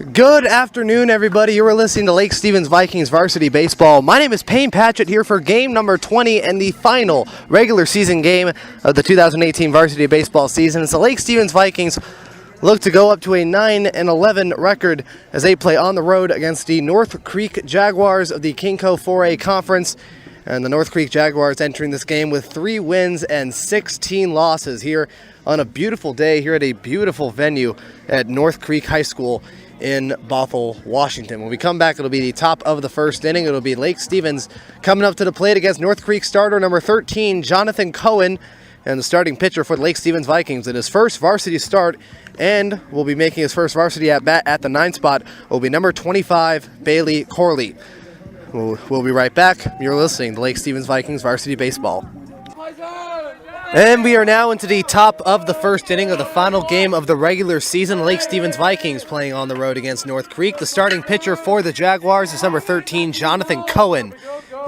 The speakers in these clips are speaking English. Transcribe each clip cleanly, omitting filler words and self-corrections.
Good afternoon, everybody. You are listening to Lake Stevens Vikings Varsity Baseball. My name is Payne Patchett here for game number 20 and the final regular season game of the 2018 Varsity Baseball season. As the Lake Stevens Vikings look to go up to a 9-11 record as they play on the road against the North Creek Jaguars of the Kinco 4A Conference. And the North Creek Jaguars entering this game with 3 wins and 16 losses here on a beautiful day here at a beautiful venue at North Creek High School in Bothell, Washington. When we come back, it'll be the top of the first inning. It'll be Lake Stevens coming up to the plate against North Creek starter number 13, Jonathan Cohen, and the starting pitcher for the Lake Stevens Vikings in his first varsity start, and will be making his first varsity at bat at the 9 spot, will be number 25, Bailey Corley. We'll be right back. You're listening to Lake Stevens Vikings Varsity Baseball. And we are now into the top of the first inning of the final game of the regular season. Lake Stevens Vikings playing on the road against North Creek. The starting pitcher for the Jaguars is number 13, Jonathan Cohen.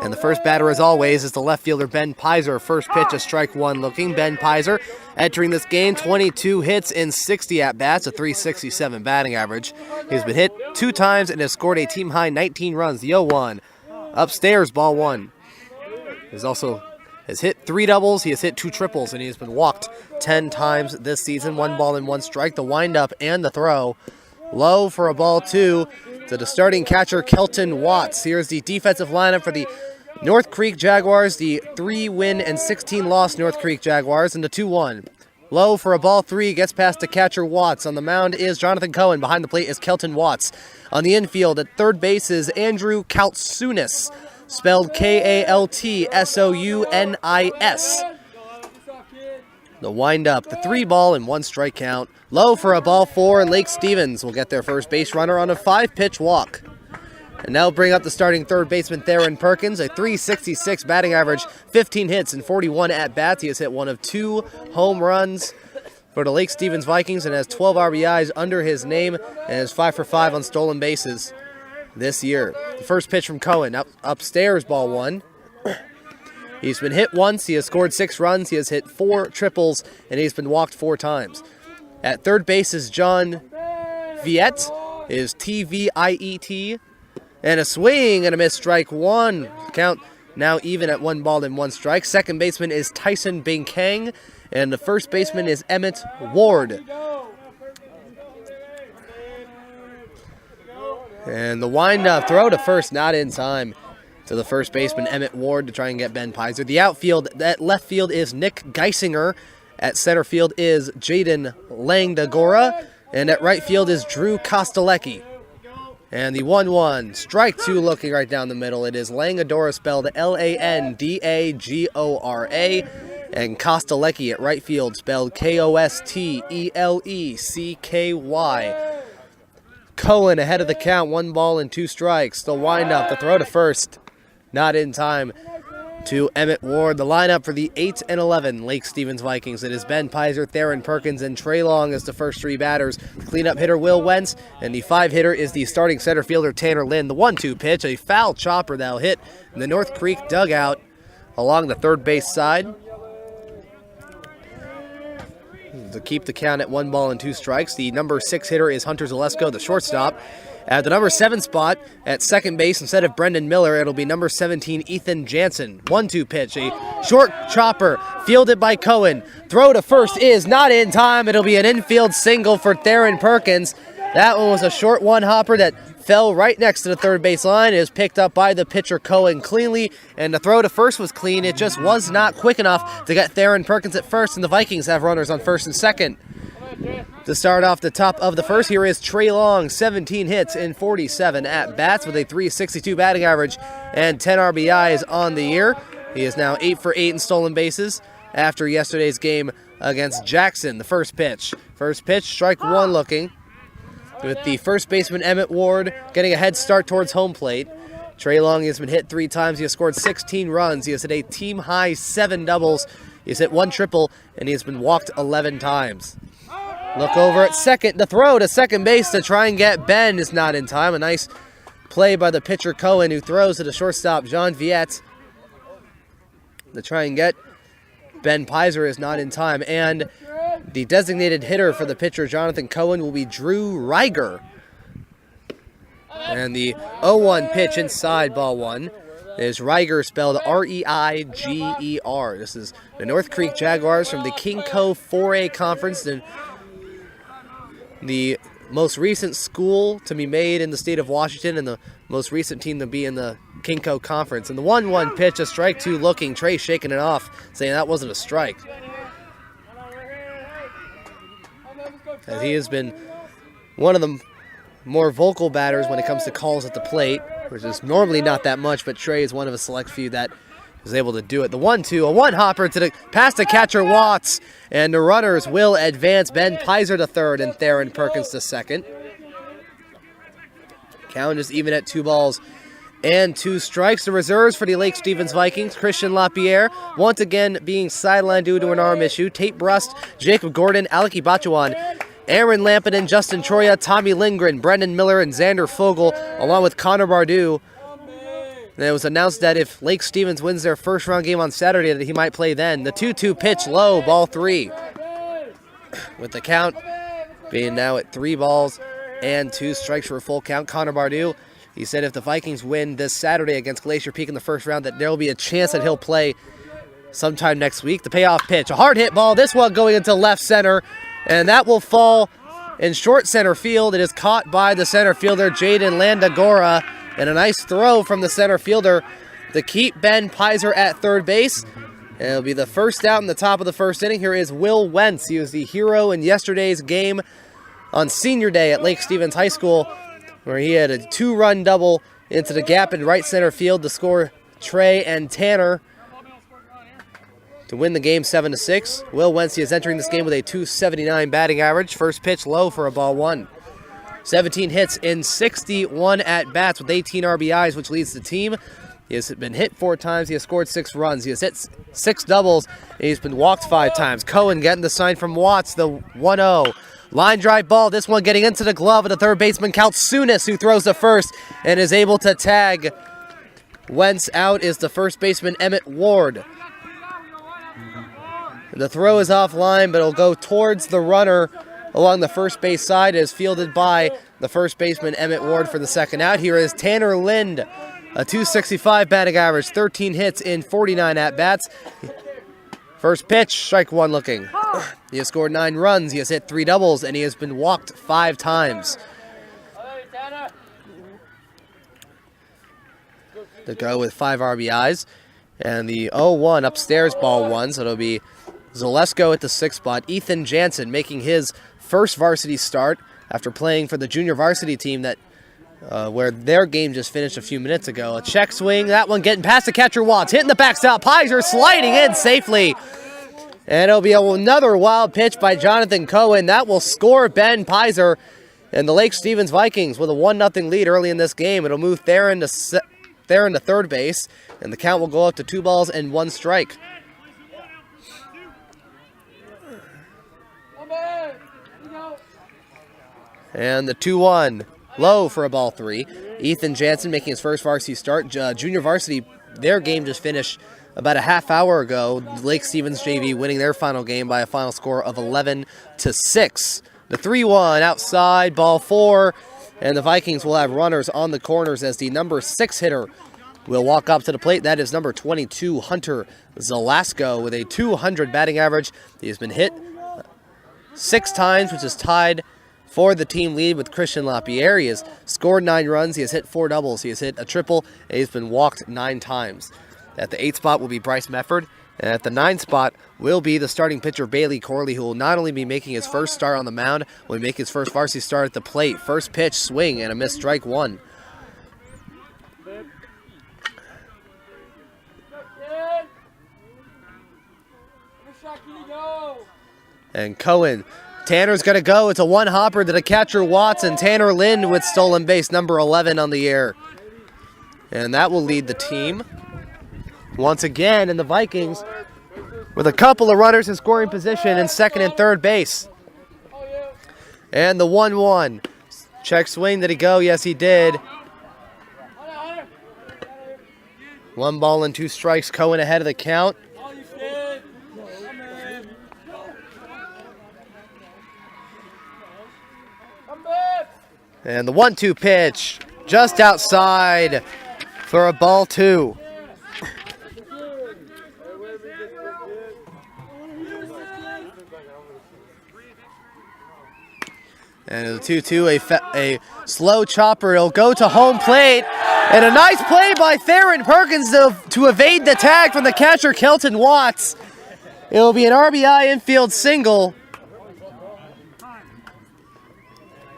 And the first batter, as always, is the left fielder, Ben Pizer. First pitch, a strike one looking. Ben Pizer entering this game, 22 hits in 60 at-bats, a .367 batting average. He's been hit 2 times and has scored a team-high 19 runs. The 0-1. Upstairs, ball 1. Has hit 3 doubles, he has hit 2 triples, and he has been walked 10 times this season. 1 ball and 1 strike, the windup and the throw. Low for a ball 2 to the starting catcher, Kelton Watts. Here's the defensive lineup for the North Creek Jaguars, the 3-win and 16-loss North Creek Jaguars, and the 2-1. Low for a ball 3, gets past the catcher Watts. On the mound is Jonathan Cohen. Behind the plate is Kelton Watts. On the infield at third base is Andrew Kaltsunis, spelled Kaltsunis. The windup, the 3 ball and 1 strike count. Low for a ball 4, and Lake Stevens will get their first base runner on a 5-pitch walk. And now bring up the starting third baseman, Theron Perkins, a .366 batting average, 15 hits and 41 at-bats. He has hit 1 of 2 home runs for the Lake Stevens Vikings and has 12 RBIs under his name and is 5 for 5 on stolen bases this year. The first pitch from Cohen, upstairs, ball 1. He's been hit once, he has scored 6 runs, he has hit 4 triples, and he's been walked 4 times. At third base is John Viet, is Tviet, and a swing and a miss, strike 1. Count now even at 1 ball and 1 strike. Second baseman is Tyson Binkang, and the first baseman is Emmett Ward. And the wind-up throw to first, not in time to the first baseman, Emmett Ward, to try and get Ben Pizer. The outfield, at left field is Nick Geisinger. At center field is Jaden Langdagora. And at right field is Drew Kostelecki. And the 1-1, strike 2 looking right down the middle. It is Langadora, spelled Landagora, and Kostelecki at right field, spelled Kostelecky. Cohen ahead of the count, 1 ball and 2 strikes. The windup, the throw to first, not in time to Emmett Ward. The lineup for the 8-11 Lake Stevens Vikings. It is Ben Pizer, Theron Perkins, and Trey Long as the first 3 batters. The cleanup hitter, Will Wentz, and the 5 hitter is the starting center fielder, Tanner Lynn. The 1-2 pitch, a foul chopper that'll hit in the North Creek dugout along the third base side to keep the count at 1 ball and 2 strikes. The number 6 hitter is Hunter Zalesko, the shortstop. At the number 7 spot at second base, instead of Brendan Miller, it'll be number 17, Ethan Jansen. 1-2 pitch, a short chopper fielded by Cohen. Throw to first is not in time. It'll be an infield single for Theron Perkins. That one was a short one-hopper that fell right next to the third base line. It was picked up by the pitcher Cohen cleanly, and the throw to first was clean. It just was not quick enough to get Theron Perkins at first, and the Vikings have runners on first and second. To start off the top of the first, here is Trey Long, 17 hits in 47 at-bats with a .362 batting average and 10 RBIs on the year. He is now 8 for 8 in stolen bases after yesterday's game against Jackson. The first pitch, strike 1 looking, with the first baseman Emmett Ward getting a head start towards home plate. Trey Long has been hit 3 times. He has scored 16 runs. He has hit a team-high 7 doubles. He has hit 1 triple, and he has been walked 11 times. Look over at second. The throw to second base to try and get Ben is not in time. A nice play by the pitcher Cohen, who throws to the shortstop John Viet to try and get Ben Pizer is not in time. And the designated hitter for the pitcher Jonathan Cohen will be Drew Reiger. And the 0-1 pitch inside ball one is Reiger, spelled R-E-I-G-E-R. This is the North Creek Jaguars from the Kinco 4A Conference, the most recent school to be made in the state of Washington and the most recent team to be in the Kinco Conference. And the 1-1 pitch, a strike two looking. Trey shaking it off, saying that wasn't a strike. As he has been one of the more vocal batters when it comes to calls at the plate, which is normally not that much, but Trey is one of a select few that is able to do it. The 1-2, a one-hopper to the past the catcher Watts, and the runners will advance. Ben Pizer to third and Theron Perkins to second. Count is even at 2-2. The reserves for the Lake Stevens Vikings: Christian Lapierre, once again being sidelined due to an arm issue. Tate Brust, Jacob Gordon, Aleki Bachuan, Aaron Lampinen, Justin Troya, Tommy Lindgren, Brendan Miller, and Xander Fogel, along with Connor Bardu. And it was announced that if Lake Stevens wins their first round game on Saturday, that he might play then. The 2-2 pitch low, ball 3. With the count being now at 3-2 for a full count. Connor Bardu, he said if the Vikings win this Saturday against Glacier Peak in the first round, that there will be a chance that he'll play sometime next week. The payoff pitch, a hard hit ball, this one going into left center, and that will fall in short center field. It is caught by the center fielder, Jaden Landagora, and a nice throw from the center fielder to keep Ben Pizer at third base. And it'll be the first out in the top of the first inning. Here is Will Wentz. He was the hero in yesterday's game on senior day at Lake Stevens High School, where he had a 2-run double into the gap in right center field to score Trey and Tanner to win the game 7-6. Will Wentz is entering this game with a .279 batting average. First pitch low for a ball 1. 17 hits in 61 at-bats with 18 RBIs, which leads the team. He has been hit 4 times. He has scored 6 runs. He has hit 6 doubles. And he's been walked 5 times. Cohen getting the sign from Watts, the 1-0. Line drive ball, this one getting into the glove of the third baseman, Kaltsunis, who throws to first and is able to tag. Wentz out is the first baseman, Emmett Ward. The throw is offline, but it'll go towards the runner along the first base side. It is fielded by the first baseman, Emmett Ward, for the second out. Here is Tanner Lind, a .265 batting average, 13 hits in 49 at-bats. First pitch, strike 1 looking. He has scored 9 runs, he has hit 3 doubles, and he has been walked 5 times. To go with 5 RBIs. And the 0-1 upstairs, ball 1, so it'll be Zalesko at the 6th spot. Ethan Jansen making his first varsity start after playing for the junior varsity team that where their game just finished a few minutes ago. A check swing, that one getting past the catcher Watts, hitting the backstop. Pizer sliding in safely. And it'll be another wild pitch by Jonathan Cohen. That will score Ben Pizer and the Lake Stevens Vikings with a 1-0 lead early in this game. It'll move Theron to third base, and the count will go up to 2-1. And the 2-1. Low for a ball 3. Ethan Jansen making his first varsity start. Junior varsity, their game just finished about a half hour ago. Lake Stevens JV winning their final game by a final score of 11-6. The 3-1 outside, ball 4. And the Vikings will have runners on the corners as the number 6 hitter will walk up to the plate. That is number 22, Hunter Zalesko, with a .200 batting average. He has been hit 6 times, which is tied for the team lead with Christian Lapierre. He has scored 9 runs. He has hit 4 doubles. He has hit a triple. And he's been walked 9 times. At the 8th spot will be Bryce Mefford. And at the 9th spot will be the starting pitcher, Bailey Corley, who will not only be making his first start on the mound, will make his first varsity start at the plate. First pitch, swing, and a missed, strike 1. And Cohen, Tanner's going to go. It's a 1-hopper to the catcher Watts, and Tanner Lind with stolen base, number 11 on the air. And that will lead the team once again, and the Vikings with a couple of runners in scoring position in second and third base. And the 1-1. Check swing, did he go? Yes, he did. 1-2 Cohen ahead of the count. And the 1-2 pitch just outside for a ball 2. And a 2-2, a slow chopper. It'll go to home plate. And a nice play by Theron Perkins to evade the tag from the catcher, Kelton Watts. It'll be an RBI infield single.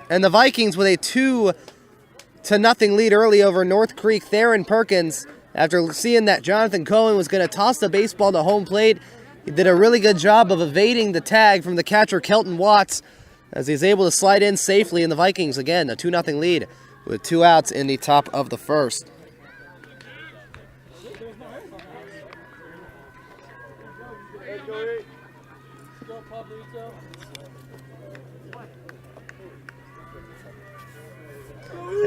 And the Vikings with a 2-0 lead early over North Creek. Theron Perkins, after seeing that Jonathan Cohen was going to toss the baseball to home plate, he did a really good job of evading the tag from the catcher, Kelton Watts, as he's able to slide in safely, and the Vikings, again, a 2-0 lead with 2 outs in the top of the first.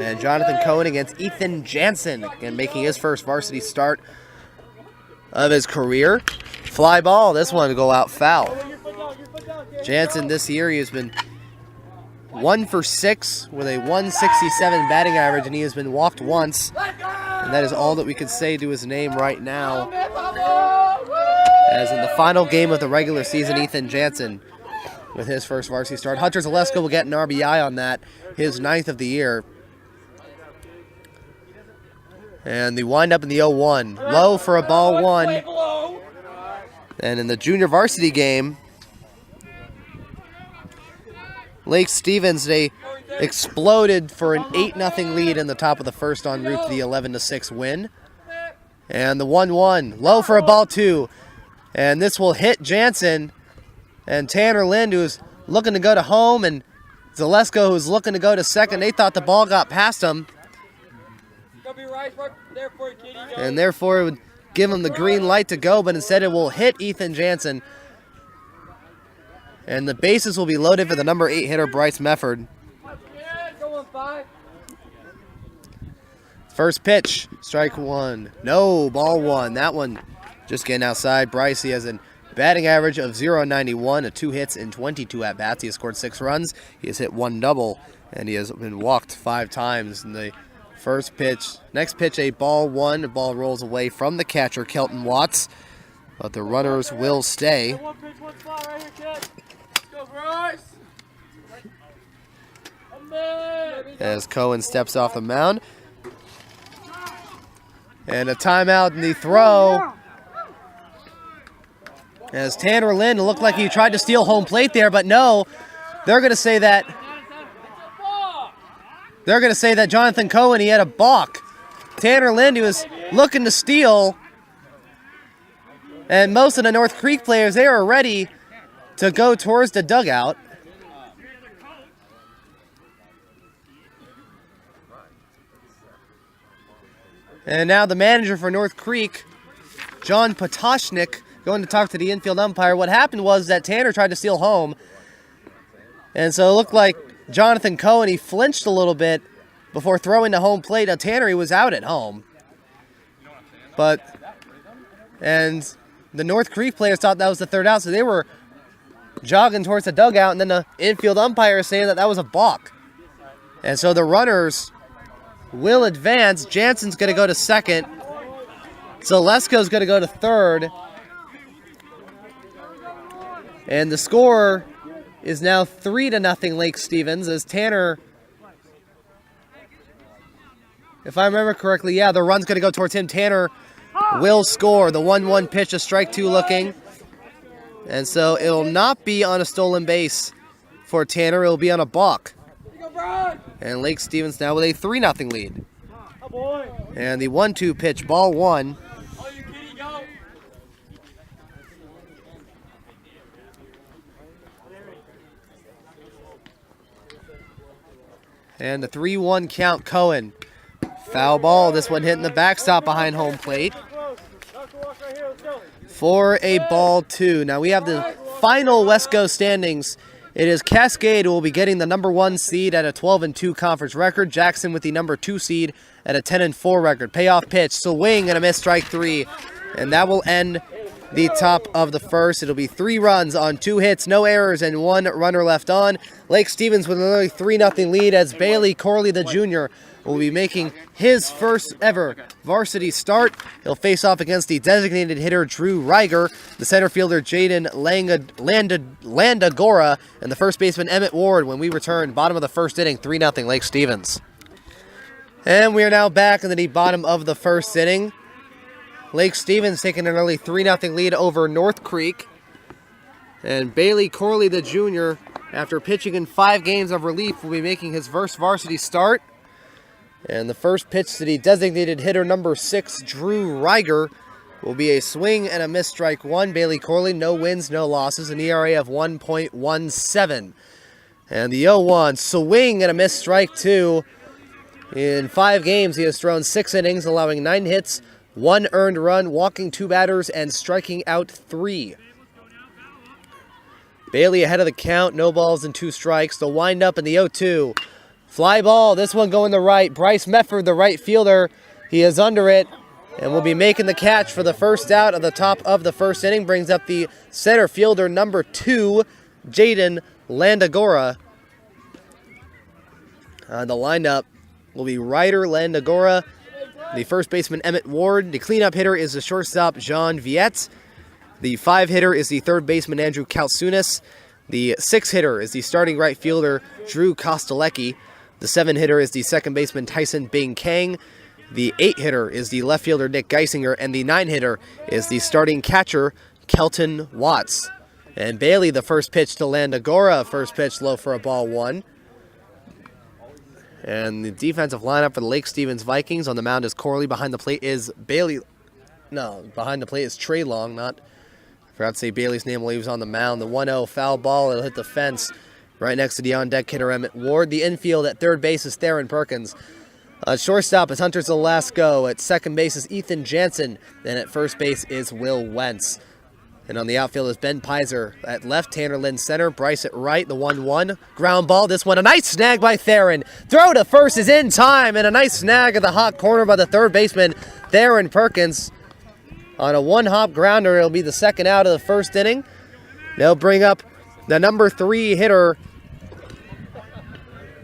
And Jonathan Cohen against Ethan Jansen, again making his first varsity start of his career. Fly ball, this one to go out foul. Jansen this year, he has been 1 for 6 with a 167 batting average, and he has been walked once. And that is all that we could say to his name right now. As in the final game of the regular season, Ethan Jansen with his first varsity start. Hunter Zalesko will get an RBI on that, his 9th of the year. And the windup in the 0-1. Low for a ball 1. And in the junior varsity game, Lake Stevens, they exploded for an 8-0 lead in the top of the first en route to the 11-6 win. And the 1-1. Low for a ball 2. And this will hit Jansen. And Tanner Lind, who's looking to go to home, and Zalesko, who's looking to go to second. They thought the ball got past him. And therefore it would give him the green light to go, but instead it will hit Ethan Jansen. And the bases will be loaded for the number 8 hitter, Bryce Mefford. First pitch, strike 1. No, ball 1. That one just getting outside. Bryce, he has a batting average of .091, 2 hits in 22 at-bats. He has scored 6 runs. He has hit 1 double, and he has been walked 5 times in the first pitch. Next pitch, a ball 1. The ball rolls away from the catcher, Kelton Watts, but the runners will stay. As Cohen steps off the mound. And a timeout in the throw. As Tanner Lind looked like he tried to steal home plate there, but no. They're going to say that Jonathan Cohen, he had a balk. Tanner Lind, who was looking to steal. And most of the North Creek players, they are ready to go towards the dugout. And now the manager for North Creek, John Potoshnik, going to talk to the infield umpire. What happened was that Tanner tried to steal home. And so it looked like Jonathan Cohen, he flinched a little bit before throwing the home plate. Now Tanner, he was out at home. And the North Creek players thought that was the third out, so they were jogging towards the dugout, and then the infield umpire is saying that that was a balk. And so the runners will advance. Jansen's going to go to second. Zalesko's going to go to third. And the score is now 3-0 Lake Stevens, as Tanner, if I remember correctly, yeah, the run's going to go towards him. Tanner will score. The 1-1 pitch, a strike 2 looking. And so it'll not be on a stolen base for Tanner. It'll be on a balk. And Lake Stevens now with a 3-0 lead. And the 1-2 pitch, ball 1. And the 3-1 count, Cohen. Foul ball, this one hitting the backstop behind home plate. For a ball 2. Now we have the final West Coast standings. It is Cascade who will be getting the number 1 seed at a 12-2 conference record. Jackson with the number 2 seed at a 10-4 record. Payoff pitch, swing and a miss, strike 3. And that will end the top of the first. It'll be 3 runs on 2 hits, no errors, and 1 runner left on. Lake Stevens with an early 3-0 lead as Bailey Corley, the junior, will be making his first ever varsity start. He'll face off against the designated hitter Drew Reiger, the center fielder Jaden Landagora, and the first baseman Emmett Ward when we return. Bottom of the first inning, 3-0 Lake Stevens. And we are now back in the bottom of the first inning. Lake Stevens taking an early 3-0 lead over North Creek. And Bailey Corley, the junior, after pitching in 5 games of relief, will be making his first varsity start. And the first pitch to the designated hitter number 6, Drew Reiger, will be a swing and a miss, strike 1. Bailey Corley, no wins, no losses, an ERA of 1.17. And the 0-1, swing and a miss, strike 2. In 5 games, he has thrown 6 innings, allowing 9 hits, 1 earned run, walking 2 batters, and striking out 3. Bailey ahead of the count, no balls and 2 strikes. The windup in the 0-2. Fly ball, this one going to right. Bryce Mefford, the right fielder, he is under it and will be making the catch for the first out of the top of the first inning. Brings up the center fielder number 2, Jaden Landagora. The lineup will be Ryder, Landagora, the first baseman Emmett Ward. The cleanup hitter is the shortstop Jean Viette. The 5 hitter is the third baseman Andrew Kalsunis. The 6 hitter is the starting right fielder Drew Kostelecki. The 7 hitter is the second baseman Tyson Bing Kang. The 8 hitter is the left fielder Nick Geisinger, and the 9 hitter is the starting catcher Kelton Watts. And Bailey, the first pitch to Landagora, first pitch low for a ball 1. And the defensive lineup for the Lake Stevens Vikings, on the mound is Corley. Behind the plate is behind the plate is Trey Long. I forgot to say Bailey's name while he was on the mound. The 1-0 foul ball, it'll hit the fence right next to the on-deck hitter Emmett Ward. The infield at third base is Theron Perkins. Shortstop is Hunter Zelasco. At second base is Ethan Jansen. And at first base is Will Wentz. And on the outfield is Ben Pizer. At left, Tanner Lynn center. Bryce at right, the 1-1. Ground ball, this one a nice snag by Theron. Throw to first is in time, and a nice snag at the hot corner by the third baseman, Theron Perkins. On a 1-hop grounder, it'll be the second out of the first inning. They'll bring up the number 3 hitter,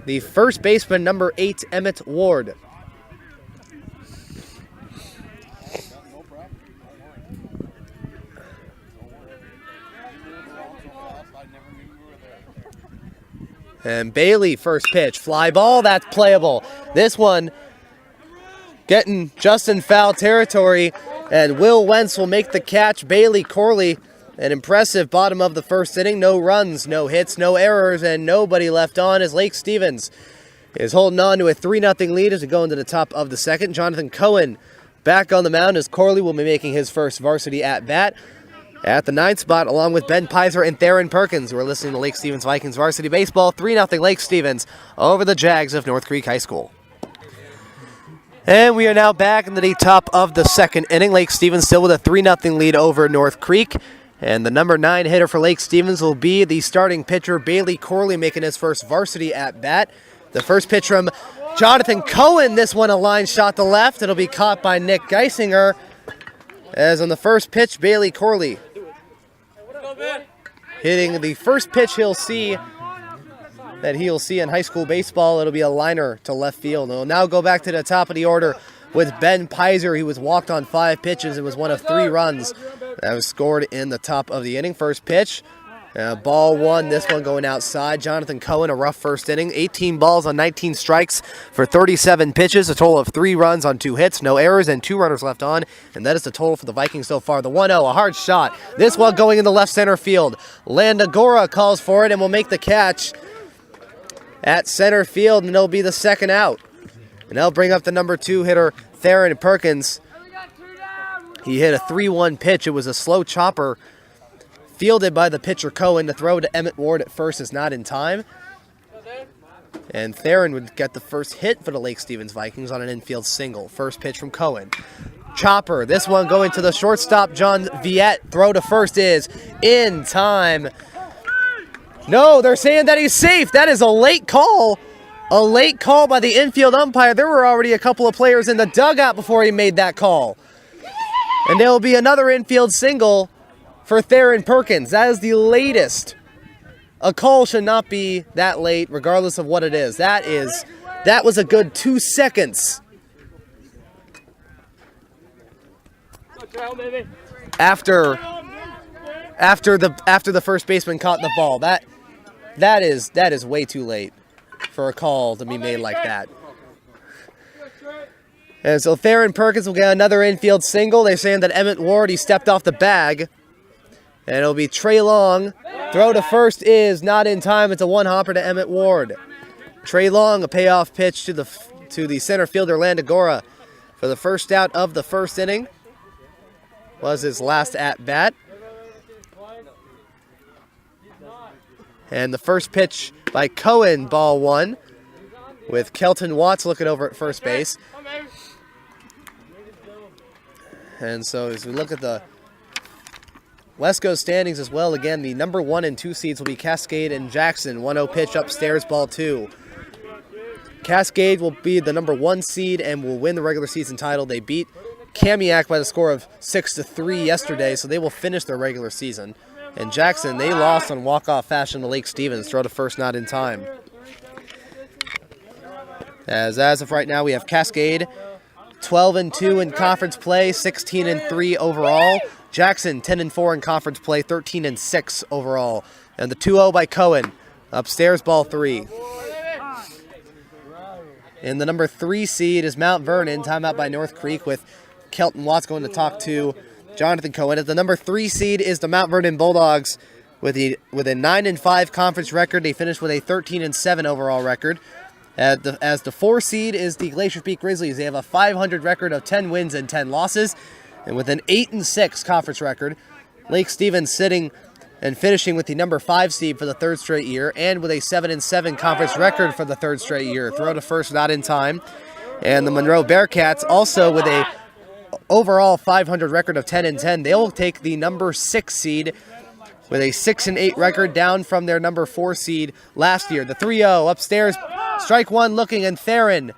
the first baseman, number 8, Emmett Ward. And Bailey, first pitch. Fly ball, that's playable. This one getting just in foul territory, and Will Wentz will make the catch. Bailey Corley, an impressive bottom of the first inning. No runs, no hits, no errors, and nobody left on as Lake Stevens is holding on to a 3-0 lead as we go into the top of the second. Jonathan Cohen back on the mound as Corley will be making his first varsity at-bat. At the 9th spot, along with Ben Pizer and Theron Perkins, we're listening to Lake Stevens Vikings Varsity Baseball. 3-0 Lake Stevens over the Jags of North Creek High School. And we are now back in the top of the second inning. Lake Stevens still with a 3-0 lead over North Creek. And the number 9 hitter for Lake Stevens will be the starting pitcher, Bailey Corley, making his first varsity at-bat. The first pitch from Jonathan Cohen. This one a line shot to left. It'll be caught by Nick Geisinger. As on the first pitch, Bailey Corley hitting the first pitch he'll see in high school baseball. It'll be a liner to left field. We'll now go back to the top of the order with Ben Pizer. He was walked on 5 pitches. It was one of 3 runs that was scored in the top of the inning. First pitch, ball 1, this one going outside. Jonathan Cohen, a rough first inning. 18 balls on 19 strikes for 37 pitches. A total of 3 runs on 2 hits, no errors, and 2 runners left on. And that is the total for the Vikings so far. The 1-0, a hard shot. This one going in the left center field. Landagora calls for it and will make the catch at center field, and it'll be the second out. And they'll bring up the number 2 hitter, Theron Perkins. He hit a 3-1 pitch. It was a slow chopper fielded by the pitcher Cohen. To throw to Emmett Ward at first is not in time. And Theron would get the first hit for the Lake Stevens Vikings on an infield single. First pitch from Cohen. Chopper, this one going to the shortstop, John Viette. Throw to first is in time. No, they're saying that he's safe. That is a late call. A late call by the infield umpire. There were already a couple of players in the dugout before he made that call. And there will be another infield single for Theron Perkins. That is the latest. A call should not be that late, regardless of what it is. That was a good 2 seconds. After the first baseman caught the ball. That is way too late for a call to be made like that. And so Theron Perkins will get another infield single. They're saying that Emmett Ward, he stepped off the bag. And it'll be Trey Long. Throw to first is not in time. It's a one-hopper to Emmett Ward. Trey Long, a payoff pitch to the center fielder, Landagora, for the first out of the first inning. Was his last at-bat. And the first pitch by Cohen, ball one, with Kelton Watts looking over at first base. And so as we look at the West Coast standings as well, again, the number 1 and 2 seeds will be Cascade and Jackson. 1-0 pitch upstairs, ball 2. Cascade will be the number 1 seed and will win the regular season title. They beat Kamiak by the score of 6-3 yesterday, so they will finish their regular season. And Jackson, they lost on walk-off fashion to Lake Stevens. Throw to first, not in time. As of right now, we have Cascade 12-2 in conference play, 16-3 overall. Jackson 10-4 in conference play, 13-6 overall. And the 2-0 by Cohen. Upstairs, ball 3. And the number 3 seed is Mount Vernon. Timeout by North Creek with Kelton Watts going to talk to Jonathan Cohen. At the number 3 seed is the Mount Vernon Bulldogs with a 9-5 conference record. They finished with a 13-7 overall record. As the 4 seed is the Glacier Peak Grizzlies. They have a 500 record of 10 wins and 10 losses. And with an 8-6 conference record, Lake Stevens sitting and finishing with the number 5 seed for the 3rd straight year, and with a 7-7 conference record for the 3rd straight year. Throw to first, not in time. And the Monroe Bearcats, also with a overall 500 record of 10-10, they'll take the number 6 seed with a 6-8 record, down from their number 4 seed last year. The 3-0 upstairs, strike one looking, and Theron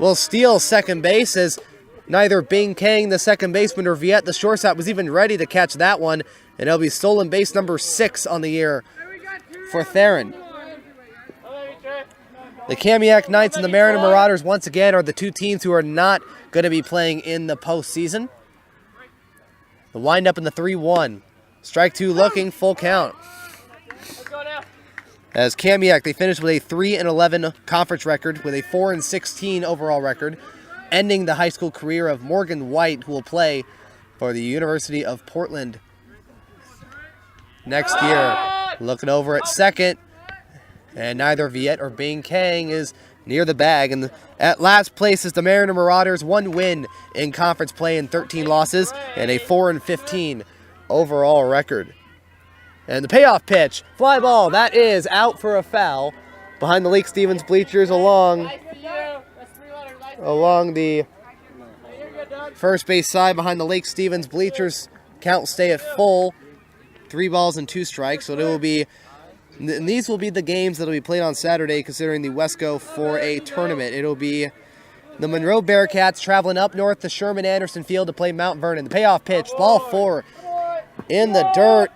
will steal second base as neither Bing Kang, the second baseman, or Viet, the shortstop, was even ready to catch that one. And it'll be stolen base number 6 on the year for Theron. The Kamiak Knights and the Mariner Marauders, once again, are the 2 teams who are not going to be playing in the postseason. The windup in the 3-1. Strike 2 looking, full count. As Kamiak, they finished with a 3-11 conference record with a 4-16 overall record, ending the high school career of Morgan White, who will play for the University of Portland next year. Looking over at second, and neither Viet or Bing Kang is near the bag. And at last place is the Mariner Marauders, 1 win in conference play and 13 losses, and a 4-15 overall record. And the payoff pitch, fly ball, that is out for a foul behind the Lake Stevens bleachers along the first base side behind the Lake Stevens bleachers. Count will stay at full. 3 balls and 2 strikes. So these will be the games that will be played on Saturday, considering the Wesco 4A tournament. It'll be the Monroe Bearcats traveling up north to Sherman Anderson Field to play Mount Vernon. The payoff pitch, ball 4 in the dirt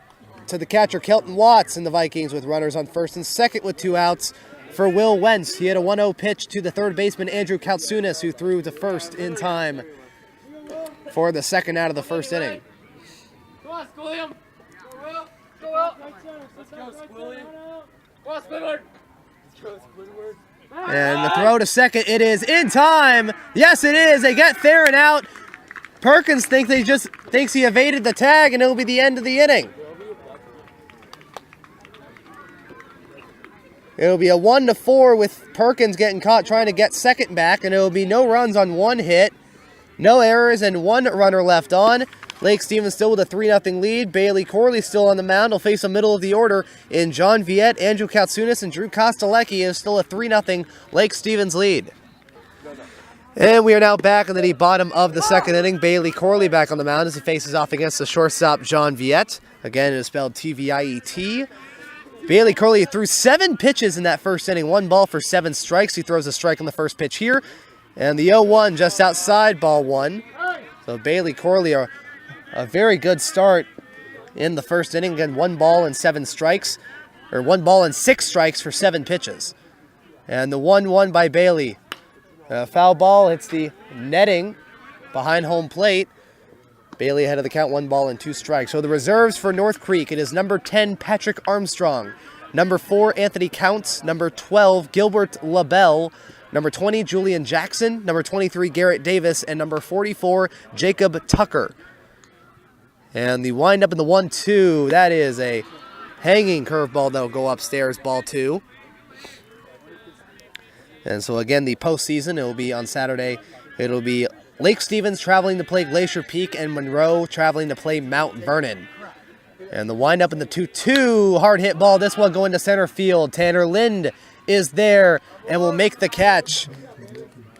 to the catcher Kelton Watts, and the Vikings with runners on first and second with 2 outs for Will Wentz. He had a 1-0 pitch to the third baseman Andrew Kautsunis, who threw to first in time for the second out of the first inning. Come on, Squilliam. Go out. Let's go, Squilliam. Come on, Squidward. Let's go, Squidward. And the throw to second, it is in time. Yes, it is. They get Theron out. Perkins thinks he evaded the tag, and it'll be the end of the inning. It'll be a 1-4 with Perkins getting caught trying to get second back, and it'll be no runs on 1 hit, no errors, and 1 runner left on. Lake Stevens still with a 3-0 lead. Bailey Corley still on the mound. Will face the middle of the order in John Viet, Andrew Kautsunis, and Drew Kostelecki. Is still a 3-0 Lake Stevens lead. And we are now back in the bottom of the second inning. Bailey Corley back on the mound as he faces off against the shortstop John Viet. Again, it is spelled T-V-I-E-T. Bailey Corley threw 7 pitches in that first inning. 1 ball for 7 strikes. He throws a strike on the first pitch here. And the 0-1 just outside, ball 1. So Bailey Corley, a very good start in the first inning. Again, 1 ball and 7 strikes, or 1 ball and 6 strikes for 7 pitches. And the 1-1 by Bailey. Foul ball hits the netting behind home plate. Bailey ahead of the count, 1 ball and 2 strikes. So the reserves for North Creek, it is number 10, Patrick Armstrong. Number 4, Anthony Counts. Number 12, Gilbert LaBelle. Number 20, Julian Jackson. Number 23, Garrett Davis. And number 44, Jacob Tucker. And the windup in the 1-2, that is a hanging curveball that will go upstairs, ball 2. And so again, the postseason, it will be on Saturday. It will be Lake Stevens traveling to play Glacier Peak and Monroe traveling to play Mount Vernon. And the windup in the 2-2, hard hit ball. This one going to center field. Tanner Lind is there and will make the catch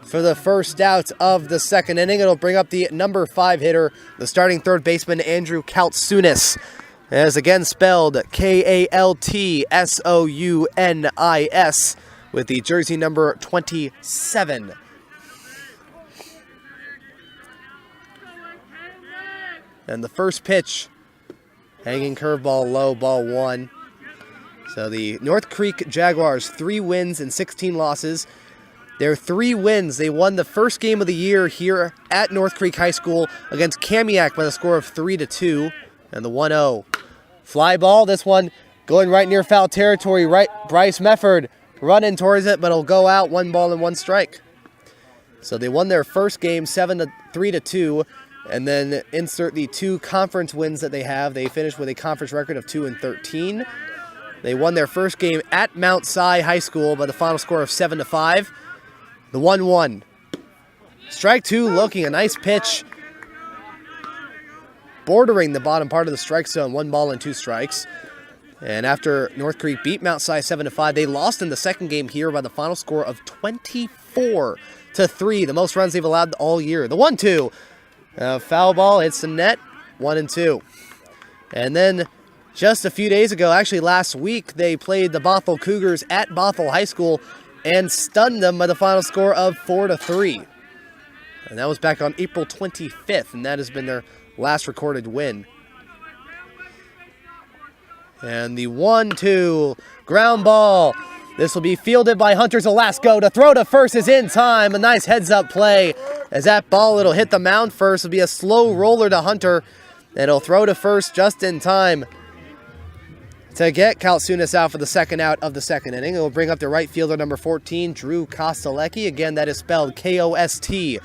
for the first out of the second inning. It'll bring up the number 5 hitter, the starting third baseman, Andrew Kaltsunis. As again spelled Kaltsunis with the jersey number 27. And the first pitch, hanging curveball low, ball 1. So the North Creek Jaguars, 3 wins and 16 losses. Their 3 wins, they won the first game of the year here at North Creek High School against Kamiak by the score of 3-2. And the 1-0. Fly ball, this one going right near foul territory. Right, Bryce Mefford running towards it, but it'll go out, 1 ball and 1 strike. So they won their first game 3-2. And then insert the 2 conference wins that they have. They finished with a conference record of 2-13. They won their first game at Mount Si High School by the final score of 7-5. The 1-1. Strike 2, looking a nice pitch. Bordering the bottom part of the strike zone, 1 ball and 2 strikes. And after North Creek beat Mount Si 7-5, they lost in the second game here by the final score of 24-3, the most runs they've allowed all year. The 1-2. Foul ball hits the net, 1-2. And then just a few days ago, actually last week, they played the Bothell Cougars at Bothell High School and stunned them by the final score of 4-3. And that was back on April 25th, and that has been their last recorded win. And the 1-2 ground ball. This will be fielded by Hunter Zelasco. To throw to first is in time. A nice heads-up play. As that ball, it'll hit the mound first. It'll be a slow roller to Hunter. And he'll throw to first just in time to get Kaltsunis out for the second out of the second inning. It will bring up the right fielder, number 14, Drew Kostelecki. Again, that is spelled Kostelecky.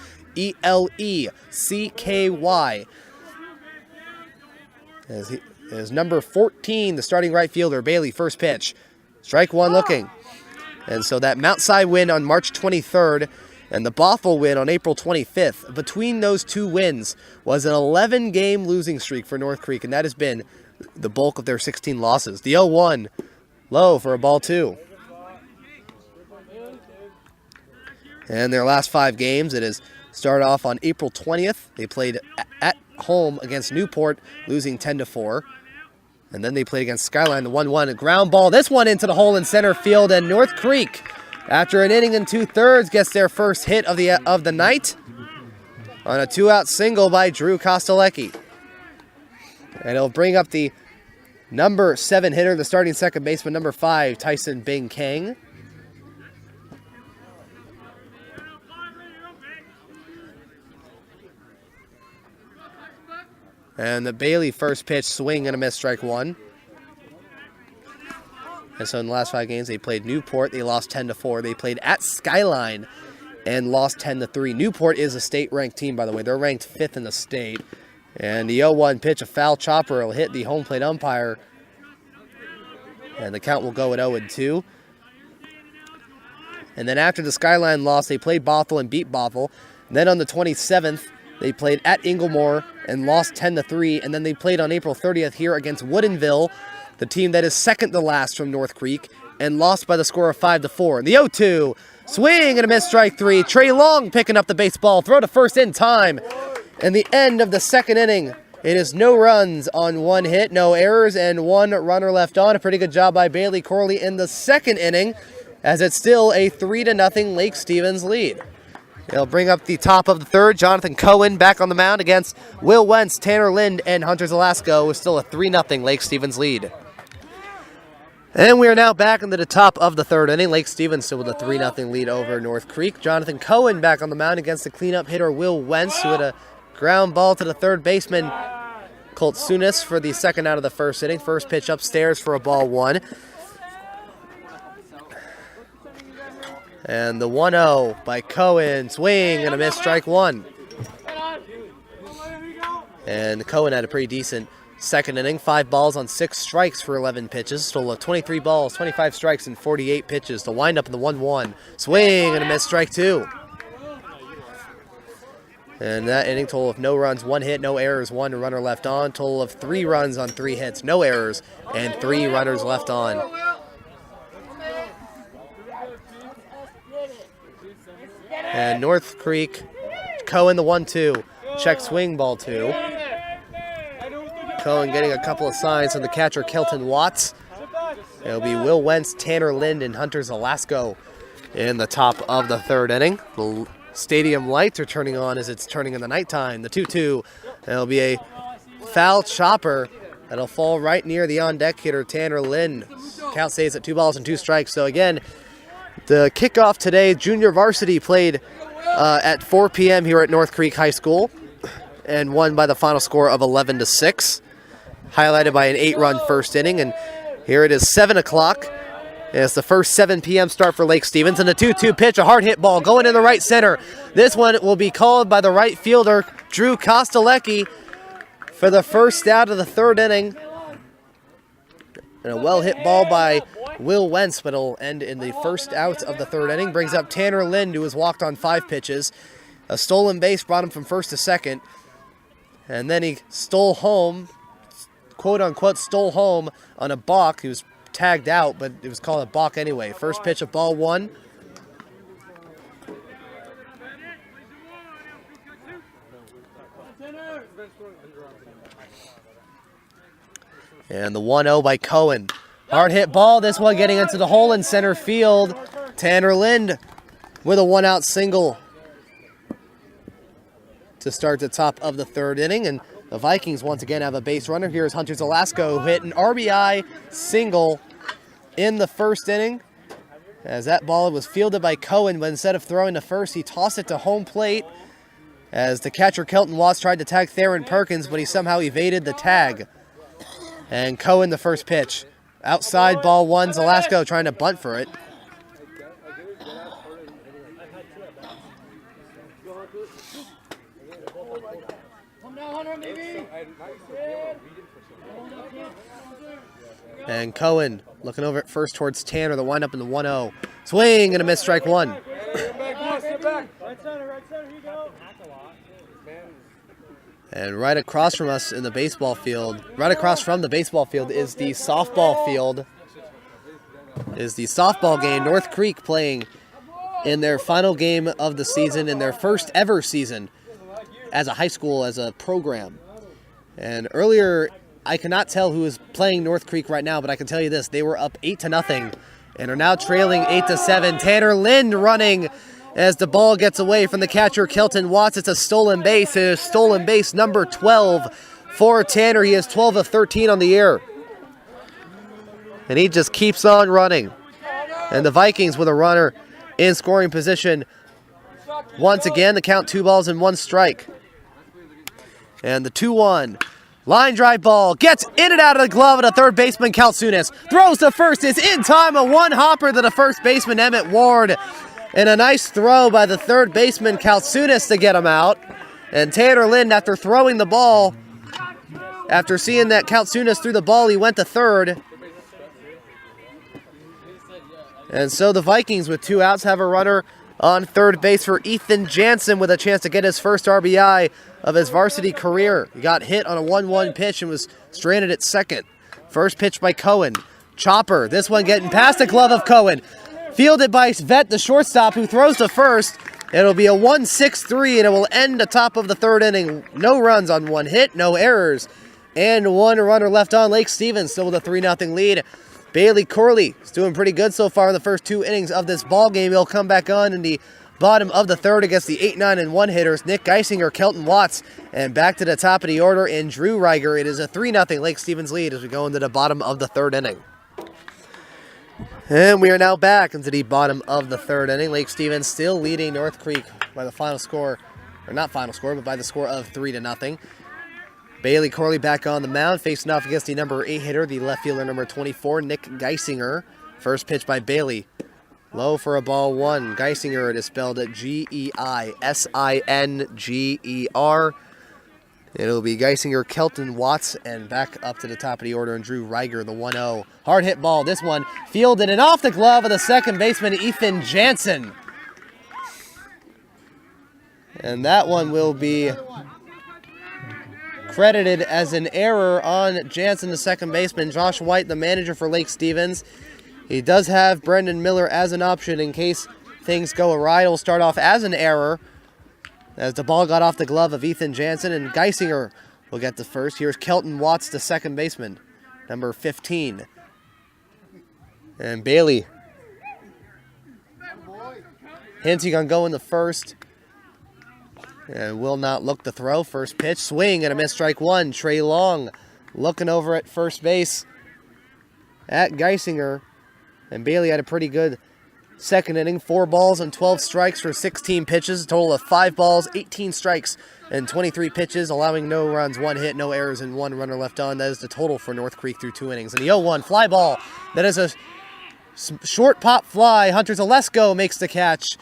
As number 14, the starting right fielder, Bailey, first pitch. Strike 1 looking. And so that Mount Si win on March 23rd and the Bothell win on April 25th, between those 2 wins was an 11-game losing streak for North Creek, and that has been the bulk of their 16 losses. The 0-1, low for a ball 2. And their last 5 games, it has started off on April 20th. They played at home against Newport, losing 10-4. And then they played against Skyline, the 1-1, a ground ball. This one into the hole in center field, and North Creek, after an inning and 2/3, gets their first hit of the night on a 2-out single by Drew Kostelecki. And it'll bring up the number 7 hitter, the starting second baseman, number 5, Tyson Bing Kang. And the Bailey first pitch, swing and a miss, strike 1. And so in the last 5 games, they played Newport. They lost 10-4. They played at Skyline and lost 10-3. Newport is a state-ranked team, by the way. They're ranked 5th in the state. And the 0-1 pitch, a foul chopper, will hit the home plate umpire. And the count will go at 0-2. And then after the Skyline loss, they played Bothell and beat Bothell. And then on the 27th, they played at Inglemore and lost 10-3. And then they played on April 30th here against Woodinville, the team that is second to last from North Creek, and lost by the score of 5-4. And the 0-2, swing and a miss, strike 3. Trey Long picking up the baseball, throw to first in time. And the end of the second inning, it is no runs on 1 hit, no errors, and 1 runner left on. A pretty good job by Bailey Corley in the second inning, as it's still a 3-0 Lake Stevens lead. They'll bring up the top of the third. Jonathan Cohen back on the mound against Will Wentz, Tanner Lind, and Hunter Zalasko with still a 3-0 Lake Stevens lead. And we are now back into the top of the third inning. Lake Stevens still with a 3-0 lead over North Creek. Jonathan Cohen back on the mound against the cleanup hitter Will Wentz, who had a ground ball to the third baseman Colt Sunis for the second out of the first inning. First pitch upstairs for a ball one. And the 1-0 by Cohen, swing and a miss, strike one. And Cohen had a pretty decent second inning, 5 balls on 6 strikes for 11 pitches. Stole 23 balls, 25 strikes, and 48 pitches to wind up in the 1-1. Swing and a miss, strike two. And that inning, total of no runs, 1 hit, no errors, 1 runner left on. Total of 3 runs on 3 hits, no errors, and 3 runners left on. And North Creek, Cohen the 1-2. Check swing, ball 2. Cohen getting a couple of signs from the catcher, Kelton Watts. It'll be Will Wentz, Tanner Lind, and Hunter Zalasko in the top of the third inning. The stadium lights are turning on as it's turning in the nighttime. The 2-2. It'll be a foul chopper that'll fall right near the on-deck hitter, Tanner Lind. Count stays at 2 balls and 2 strikes. So again, the kickoff today, junior varsity played at 4 p.m. here at North Creek High School and won by the final score of 11-6, highlighted by an 8-run first inning. And here it is 7 o'clock. It's the first 7 p.m. start for Lake Stevens. And the 2-2 pitch, a hard hit ball going in the right center. This one will be called by the right fielder, Drew Kostelecki, for the first out of the third inning. And a well-hit ball by Will Wentz, but it'll end in the first out of the third inning. Brings up Tanner Lind, who has walked on 5 pitches. A stolen base brought him from first to second. And then he stole home, quote-unquote stole home, on a balk. He was tagged out, but it was called a balk anyway. First pitch of ball 1. And the 1-0 by Cohen. Hard hit ball, this one getting into the hole in center field. Tanner Lind with a 1-out single to start the top of the third inning. And the Vikings once again have a base runner. Here's Hunter Zalasko, who hit an RBI single in the first inning. As that ball was fielded by Cohen, but instead of throwing to first, he tossed it to home plate. As the catcher Kelton Watts tried to tag Theron Perkins, but he somehow evaded the tag. And Cohen the first pitch. Outside ball 1, Zalasko trying to bunt for it. And Cohen looking over at first towards Tanner. The windup in the 1-0. Swing and a miss, strike 1. And right across from us in the baseball field, right across from the baseball field is the softball field. Is the softball game. North Creek playing in their final game of the season, in their first ever season as a high school, as a program. And earlier, I cannot tell who is playing North Creek right now, but I can tell you this: they were up 8-0 and are now trailing 8-7. Tanner Lind running as the ball gets away from the catcher, Kelton Watts. It's a stolen base. It is stolen base number 12 for Tanner. He is 12 of 13 on the year. And he just keeps on running. And the Vikings with a runner in scoring position. Once again, the count 2 balls and 1 strike. And the 2-1. Line drive ball gets in and out of the glove of the third baseman, Kalsunis. Throws to first. Is in time. A 1-hopper to the first baseman, Emmett Ward. And a nice throw by the third baseman, Kalsunis, to get him out. And Tanner Lind, after throwing the ball, after seeing that Kalsunis threw the ball, he went to third. And so the Vikings, with 2 outs, have a runner on third base for Ethan Jansen with a chance to get his first RBI of his varsity career. He got hit on a 1-1 pitch and was stranded at second. First pitch by Cohen. Chopper, this one getting past the glove of Cohen. Fielded by Svet, the shortstop, who throws to first. It'll be a 1-6-3, and it will end the top of the third inning. No runs on 1 hit, no errors, and 1 runner left on. Lake Stevens still with a 3-0 lead. Bailey Corley is doing pretty good so far in the first 2 innings of this ball game. He'll come back on in the bottom of the third against the 8-9-1 hitters, Nick Geisinger, Kelton Watts, and back to the top of the order in Drew Reiger. It is a 3-0 Lake Stevens lead as we go into the bottom of the third inning. And we are now back into the bottom of the third inning. Lake Stevens still leading North Creek by the final score, or not final score, but by the score of 3-0. Bailey Corley back on the mound, facing off against the number 8 hitter, the left fielder number 24, Nick Geisinger. First pitch by Bailey. Low for a ball one. Geisinger, it is spelled G-E-I-S-I-N-G-E-R. It'll be Geisinger, Kelton Watts, and back up to the top of the order, and Drew Reiger, the 1-0. Hard hit ball. This one fielded and off the glove of the second baseman, Ethan Jansen. And that one will be credited as an error on Jansen, the second baseman. Josh White, the manager for Lake Stevens. He does have Brendan Miller as an option in case things go awry. It will start off as an error as the ball got off the glove of Ethan Jansen, and Geisinger will get the first. Here's Kelton Watts, the second baseman, number 15. And Bailey hinting on going the first. And will not look to throw. First pitch, swing and a miss, strike one. Trey Long looking over at first base at Geisinger. And Bailey had a pretty good second inning. 4 balls and 12 strikes for 16 pitches. A total of 5 balls, 18 strikes, and 23 pitches, allowing no runs, 1 hit, no errors, and 1 runner left on. That is the total for North Creek through 2 innings. And the 0-1 fly ball. That is a short pop fly. Hunter Zalesko makes the catch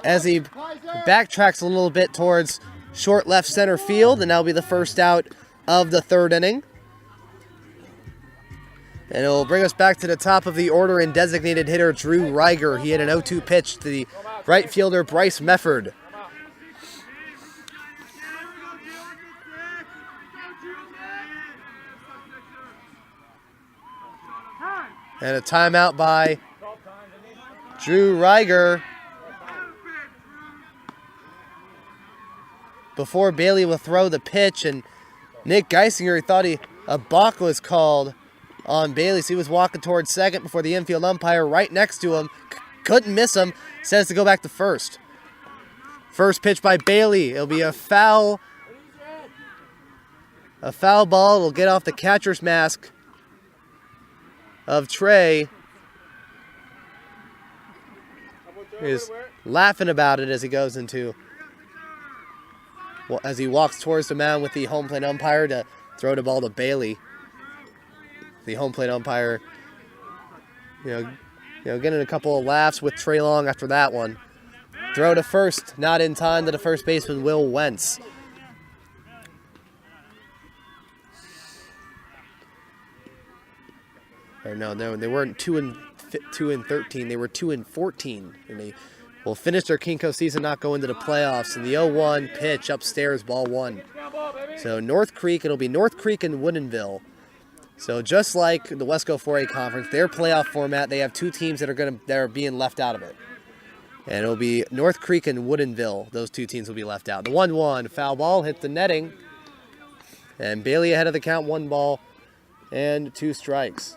as he backtracks a little bit towards short left center field, and that'll be the first out of the third inning. And it will bring us back to the top of the order in designated hitter Drew Reiger. He had an 0-2 pitch to the right fielder Bryce Mefford. And a timeout by Drew Reiger. Before Bailey will throw the pitch, and Nick Geisinger thought a balk was called on Bailey, so he was walking towards second before the infield umpire right next to him couldn't miss him, says to go back to first. First pitch by Bailey. It'll be a foul ball. It'll get off the catcher's mask of Trey. He's laughing about it as he goes into, as he walks towards the mound with the home plate umpire to throw the ball to Bailey. The home plate umpire, getting a couple of laughs with Trey Long after that one. Throw to first, not in time to the first baseman, Will Wentz. Or no, they weren't 2 and 13. They were 2 and 14, and they will finish their Kinko season, not go into the playoffs. And the 0-1 pitch upstairs, ball 1. So North Creek, it'll be North Creek and Woodinville. So just like the Wesco 4A Conference, their playoff format, they have 2 teams that are being left out of it. And it'll be North Creek and Woodinville. Those 2 teams will be left out. The 1-1 foul ball hit the netting. And Bailey ahead of the count, 1 ball and 2 strikes.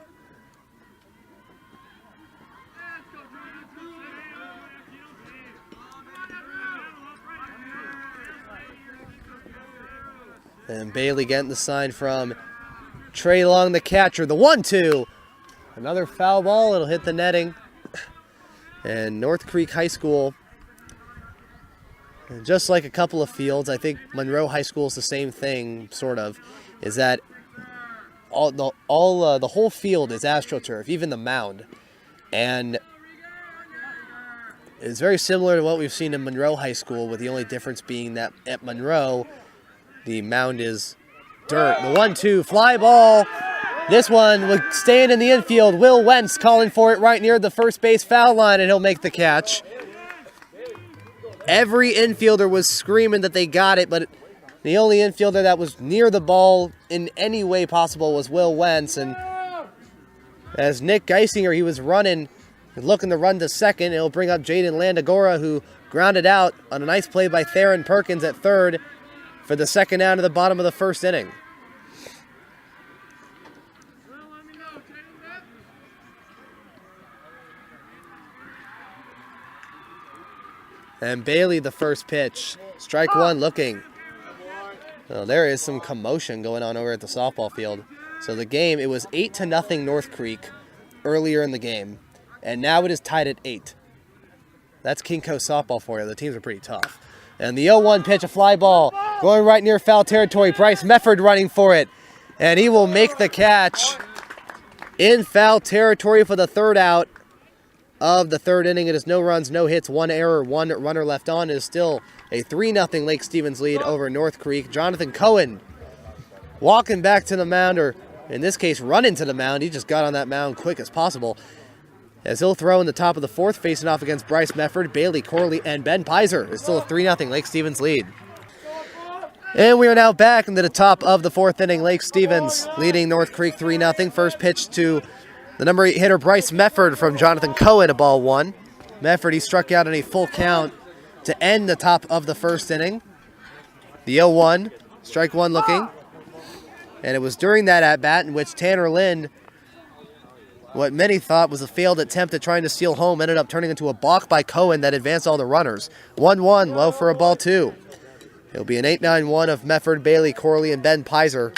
And Bailey getting the sign from Trey Long, the catcher. The 1-2. Another foul ball. It'll hit the netting. And North Creek High School, just like a couple of fields, I think Monroe High School is the same thing, sort of, is that the whole field is AstroTurf, even the mound. And it's very similar to what we've seen in Monroe High School, with the only difference being that at Monroe, the mound is dirt. The 1-2 fly ball. This one was staying in the infield. Will Wentz calling for it right near the first base foul line, and he'll make the catch. Every infielder was screaming that they got it, but the only infielder that was near the ball in any way possible was Will Wentz. And as Nick Geisinger, he was running, looking to run to second. It'll bring up Jaden Landagora, who grounded out on a nice play by Theron Perkins at third for the second out of the bottom of the first inning. And Bailey, the first pitch. Strike one looking. Well, there is some commotion going on over at the softball field. So the game, it was 8-0 North Creek earlier in the game. And now it is tied at 8. That's King Coast softball for you. The teams are pretty tough. And the 0-1 pitch, a fly ball, going right near foul territory. Bryce Mefford running for it. And he will make the catch in foul territory for the third out of the third inning. It is no runs, no hits, 1 error, 1 runner left on. It is still a 3-0 Lake Stevens lead over North Creek. Jonathan Cohen walking back to the mound, or in this case, running to the mound. He just got on that mound quick as possible, as he'll throw in the top of the fourth, facing off against Bryce Mefford, Bailey Corley, and Ben Pizer. It's still a 3-0 Lake Stevens lead. And we are now back into the top of the fourth inning. Lake Stevens leading North Creek 3-0. First pitch to the number 8 hitter, Bryce Mefford, from Jonathan Cohen, a ball one. Mefford, he struck out in a full count to end the top of the first inning. The 0-1, strike one looking. And it was during that at-bat in which Tanner Lynn, what many thought was a failed attempt at trying to steal home, ended up turning into a balk by Cohen that advanced all the runners. 1-1, low for a ball two. It'll be an 8-9-1 of Mefford, Bailey, Corley, and Ben Pizer.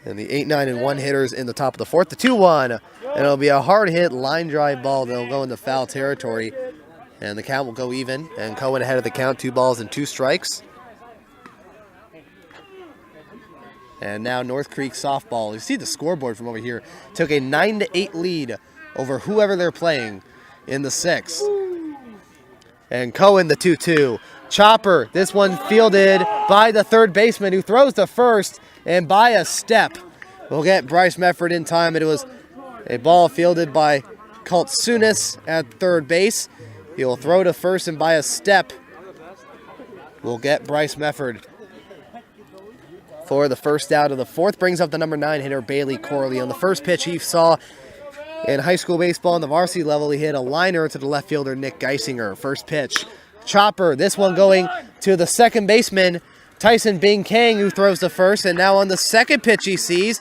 And the 8-9-1 hitters in the top of the fourth. The 2-1, and it'll be a hard hit line drive ball that'll go into foul territory. And the count will go even, and Cohen ahead of the count, 2 balls and 2 strikes. And now North Creek softball, you see the scoreboard from over here, took a 9-8 lead over whoever they're playing in the 6th. And Cohen, the 2-2. Chopper, this one fielded by the third baseman, who throws to first, and by a step will get Bryce Mefford in time. It was a ball fielded by Kaltsunis at third base. He will throw to first, and by a step will get Bryce Mefford for the first out of the fourth. Brings up the number 9 hitter, Bailey Corley. On the first pitch he saw in high school baseball on the varsity level, he hit a liner to the left fielder, Nick Geisinger. First pitch. Chopper, this one going to the second baseman, Tyson Bing Kang, who throws to first. And now on the second pitch he sees,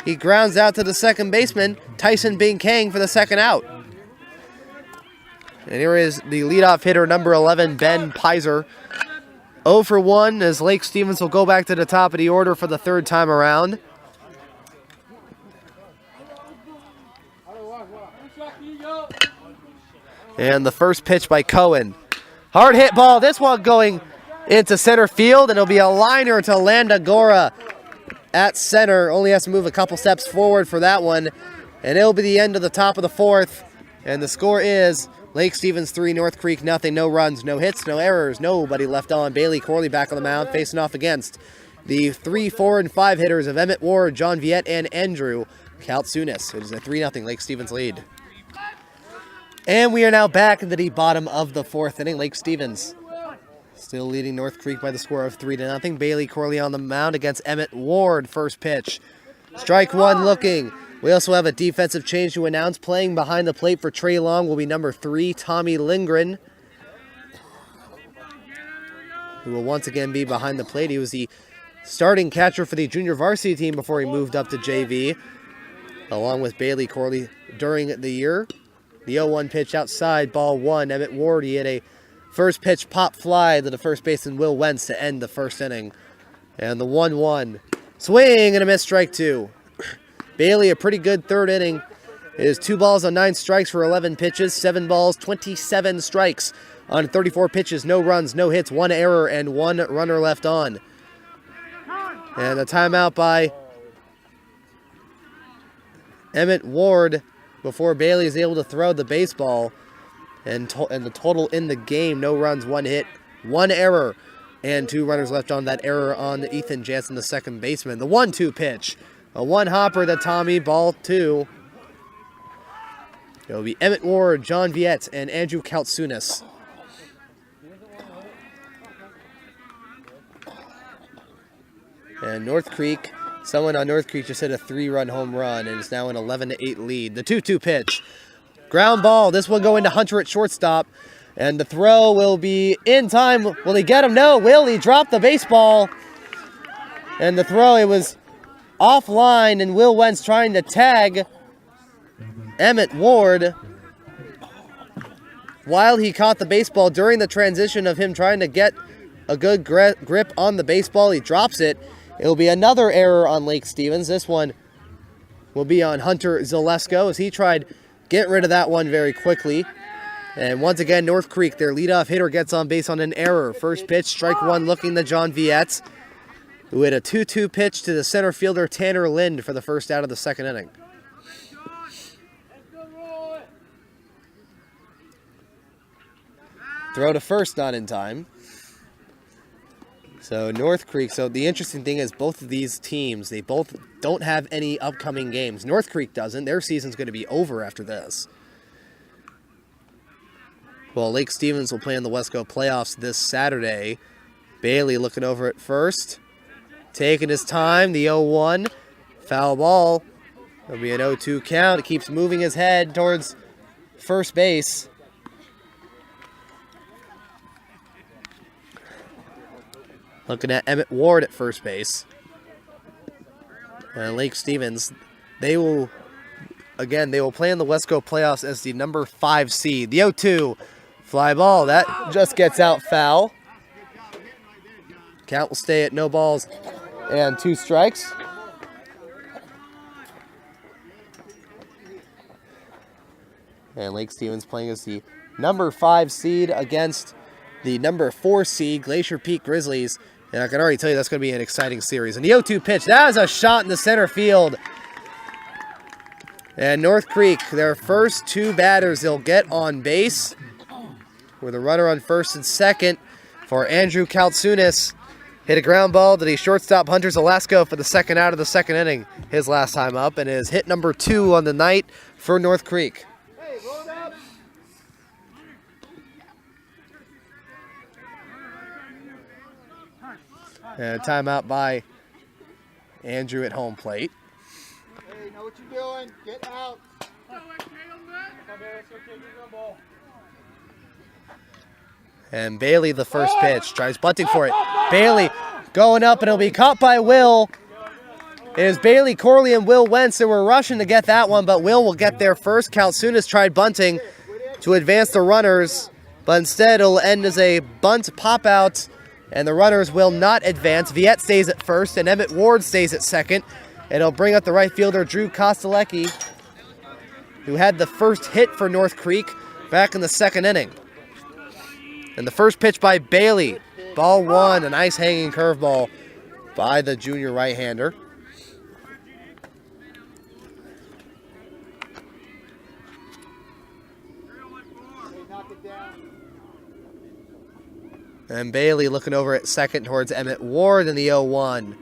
he grounds out to the second baseman, Tyson Bing Kang, for the second out. And here is the leadoff hitter, number 11, Ben Pizer. 0 for 1 as Lake Stevens will go back to the top of the order for the third time around. And the first pitch by Cohen. Hard hit ball. This one going into center field, and it'll be a liner to Landagora at center. Only has to move a couple steps forward for that one. And it'll be the end of the top of the fourth. And the score is Lake Stevens 3, North Creek nothing. No runs, no hits, no errors, nobody left on. Bailey Corley back on the mound, facing off against the 3, 4, and 5 hitters of Emmett Ward, John Viette, and Andrew Kaltsunis. It is a 3-0 Lake Stevens lead. And we are now back into the bottom of the fourth inning. Lake Stevens still leading North Creek by the score of 3-0. Bailey Corley on the mound against Emmett Ward. First pitch. Strike one looking. We also have a defensive change to announce. Playing behind the plate for Trey Long will be number 3, Tommy Lindgren, who will once again be behind the plate. He was the starting catcher for the junior varsity team before he moved up to JV, along with Bailey Corley during the year. The 0-1 pitch outside, ball one. Emmett Ward, he had a first pitch pop fly to the first baseman Will Wentz to end the first inning. And the 1-1. Swing and a miss, strike two. Bailey, a pretty good third inning. It is 2 balls on 9 strikes for 11 pitches, 7 balls, 27 strikes on 34 pitches, no runs, no hits, 1 error, and 1 runner left on. And a timeout by Emmett Ward before Bailey is able to throw the baseball. And the total in the game, no runs, 1 hit, 1 error, and 2 runners left on. That error on Ethan Jansen, the second baseman. The 1-2 pitch. A 1 hopper to Tommy, ball 2. It'll be Emmett Ward, John Viette, and Andrew Kaltsunis. And North Creek, someone on North Creek just hit a 3-run home run and is now an 11-8 lead. The 2-2 pitch. Ground ball. This will go into Hunter at shortstop. And the throw will be in time. Will he get him? No. Will he drop the baseball? And the throw, it was offline, and Will Wentz trying to tag Emmett Ward. while he caught the baseball during the transition of him trying to get a good grip on the baseball. He drops it. It will be another error on Lake Stevens. This one will be on Hunter Zalesko as he tried to get rid of that one very quickly. And once again, North Creek, their leadoff hitter, gets on base on an error. First pitch, strike one, looking to John Viette, who hit a 2-2 pitch to the center fielder Tanner Lind for the first out of the second inning. Throw to first, not in time. So North Creek, so the interesting thing is both of these teams, they both don't have any upcoming games. North Creek doesn't. Their season's going to be over after this. Well, Lake Stevens will play in the Wesco playoffs this Saturday. Bailey looking over at first. Taking his time, the 0-1. Foul ball. It'll be an 0-2 count. It keeps moving his head towards first base. Looking at Emmett Ward at first base. And Lake Stevens, they will play in the Wesco playoffs as the number 5 seed. The 0-2 fly ball, that just gets out foul. Count will stay at no balls and 2 strikes. And Lake Stevens playing as the number 5 seed against the number 4 seed, Glacier Peak Grizzlies. And I can already tell you that's going to be an exciting series. And the 0-2 pitch, that is a shot in the center field. And North Creek, their first 2 batters they'll get on base with a runner on first and second for Andrew Kaltsunis. Hit a ground ball to the shortstop Hunter Zalesko for the second out of the second inning, his last time up, and is hit number 2 on the night for North Creek. And a timeout by Andrew at home plate. Hey, know what you're doing. Get out. And Bailey, the first pitch, tries bunting for it. Bailey going up, and it'll be caught by Will. It is Bailey Corley and Will Wentz that were rushing to get that one, but Will get there first. Kaltsunis tried bunting to advance the runners, but instead it'll end as a bunt pop-out, and the runners will not advance. Viette stays at first, and Emmett Ward stays at second. And it'll bring up the right fielder, Drew Kostelecki, who had the first hit for North Creek back in the second inning. And the first pitch by Bailey. Ball 1, a nice hanging curveball by the junior right-hander. And Bailey looking over at second towards Emmett Ward in the 0-1.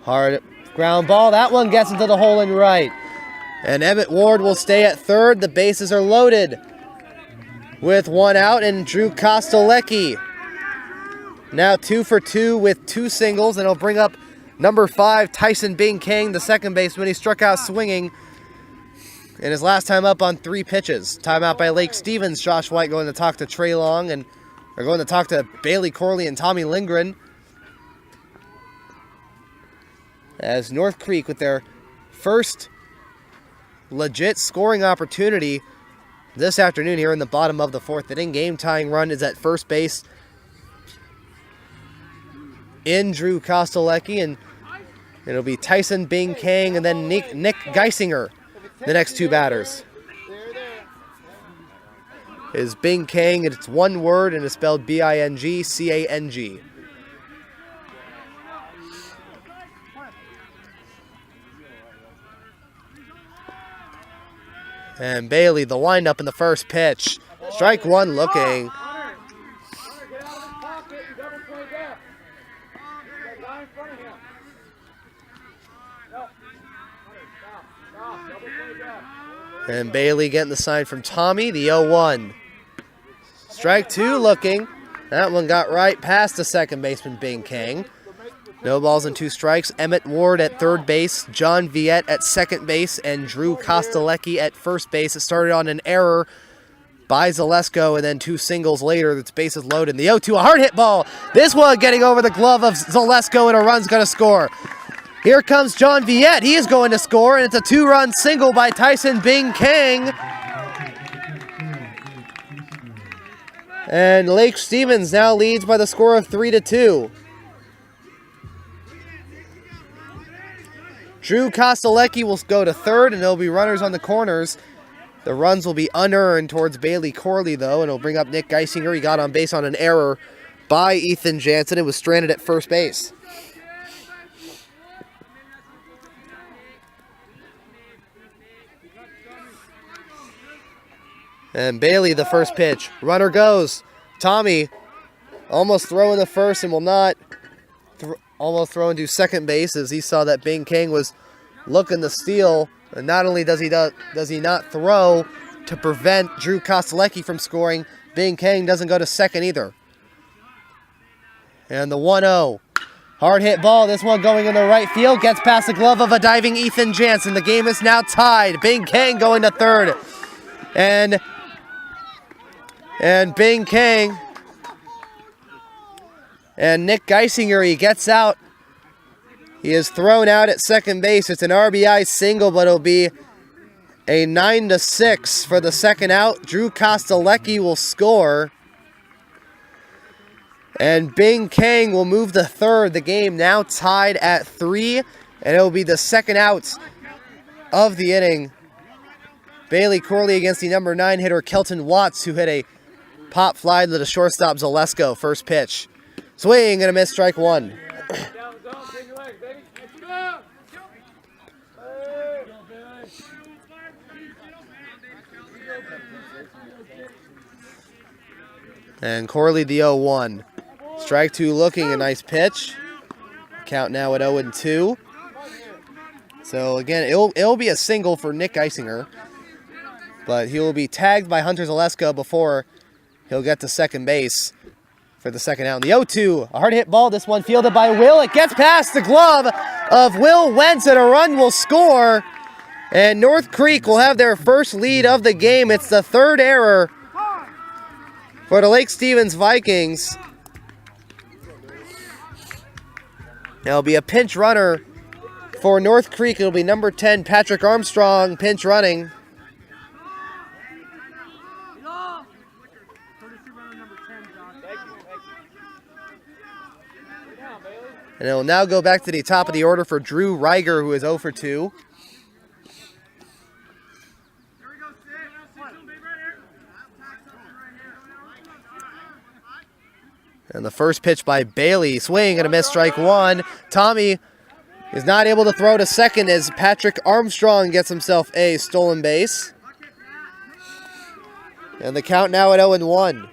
Hard ground ball. That one gets into the hole in right. And Emmett Ward will stay at third. The bases are loaded with 1 out. And Drew Kostelecki now 2 for 2 with 2 singles. And he'll bring up number 5, Tyson Bing King, the second baseman. He struck out swinging in his last time up on 3 pitches. Timeout by Lake Stevens. Josh White going to talk to Trey Long, and they're going to talk to Bailey Corley and Tommy Lindgren. As North Creek, with their first legit scoring opportunity this afternoon here in the bottom of the 4th inning. Game-tying run is at first base in Drew Kostelecki, and it'll be Tyson Bing Kang and then Nick Geisinger, the next 2 batters. Is Bing Kang, and it's one word, and it's spelled B-I-N-G-C-A-N-G. And Bailey, the windup in the first pitch. Strike 1 looking. And Bailey getting the sign from Tommy, the 0-1. Strike 2 looking. That one got right past the second baseman, Bing Kang. No balls and 2 strikes. Emmett Ward at third base, John Viette at second base, and Drew Kostelecki at first base. It started on an error by Zalesko, and then 2 singles later, that's bases loaded. The 0-2, a hard hit ball. This one getting over the glove of Zalesko, and a run's going to score. Here comes John Viette. He is going to score, and it's a 2-run single by Tyson Bing Kang. And Lake Stevens now leads by the score of 3-2. Drew Kostelecki will go to third, and there'll be runners on the corners. The runs will be unearned towards Bailey Corley, though, and it'll bring up Nick Geisinger. He got on base on an error by Ethan Jansen and was stranded at first base. And Bailey, the first pitch. Runner goes. Tommy almost throwing the first and will not. Almost throwing to second base as he saw that Bing King was looking to steal. And not only does he not throw to prevent Drew Kostelecki from scoring, Bing King doesn't go to second either. And the 1-0. Hard hit ball. This one going in the right field. Gets past the glove of a diving Ethan Jansen. The game is now tied. Bing King going to third. And Bing King and Nick Geisinger, he gets out. He is thrown out at second base. It's an RBI single, but it'll be a 9-6 for the second out. Drew Kostelecki will score. And Bing King will move to third. The game now tied at 3, and it'll be the second out of the inning. Bailey Corley against the number 9 hitter Kelton Watts, who hit a pop fly to the shortstop Zalesko. First pitch. Swing and a miss, strike one. And Corley the 0-1. Strike two looking, a nice pitch. Count now at 0-2. So again, it'll be a single for Nick Geisinger. But he will be tagged by Hunter Zalesko before he'll get to second base for the second out. The 0-2, a hard hit ball. This one fielded by Will. It gets past the glove of Will Wentz, and a run will score. And North Creek will have their first lead of the game. It's the third error for the Lake Stevens Vikings. There'll be a pinch runner for North Creek. It'll be number 10, Patrick Armstrong, pinch running. And it'll now go back to the top of the order for Drew Reiger, who is 0 for 2. And the first pitch by Bailey, swing and a miss, strike one. Tommy is not able to throw to second as Patrick Armstrong gets himself a stolen base. And the count now at 0-1.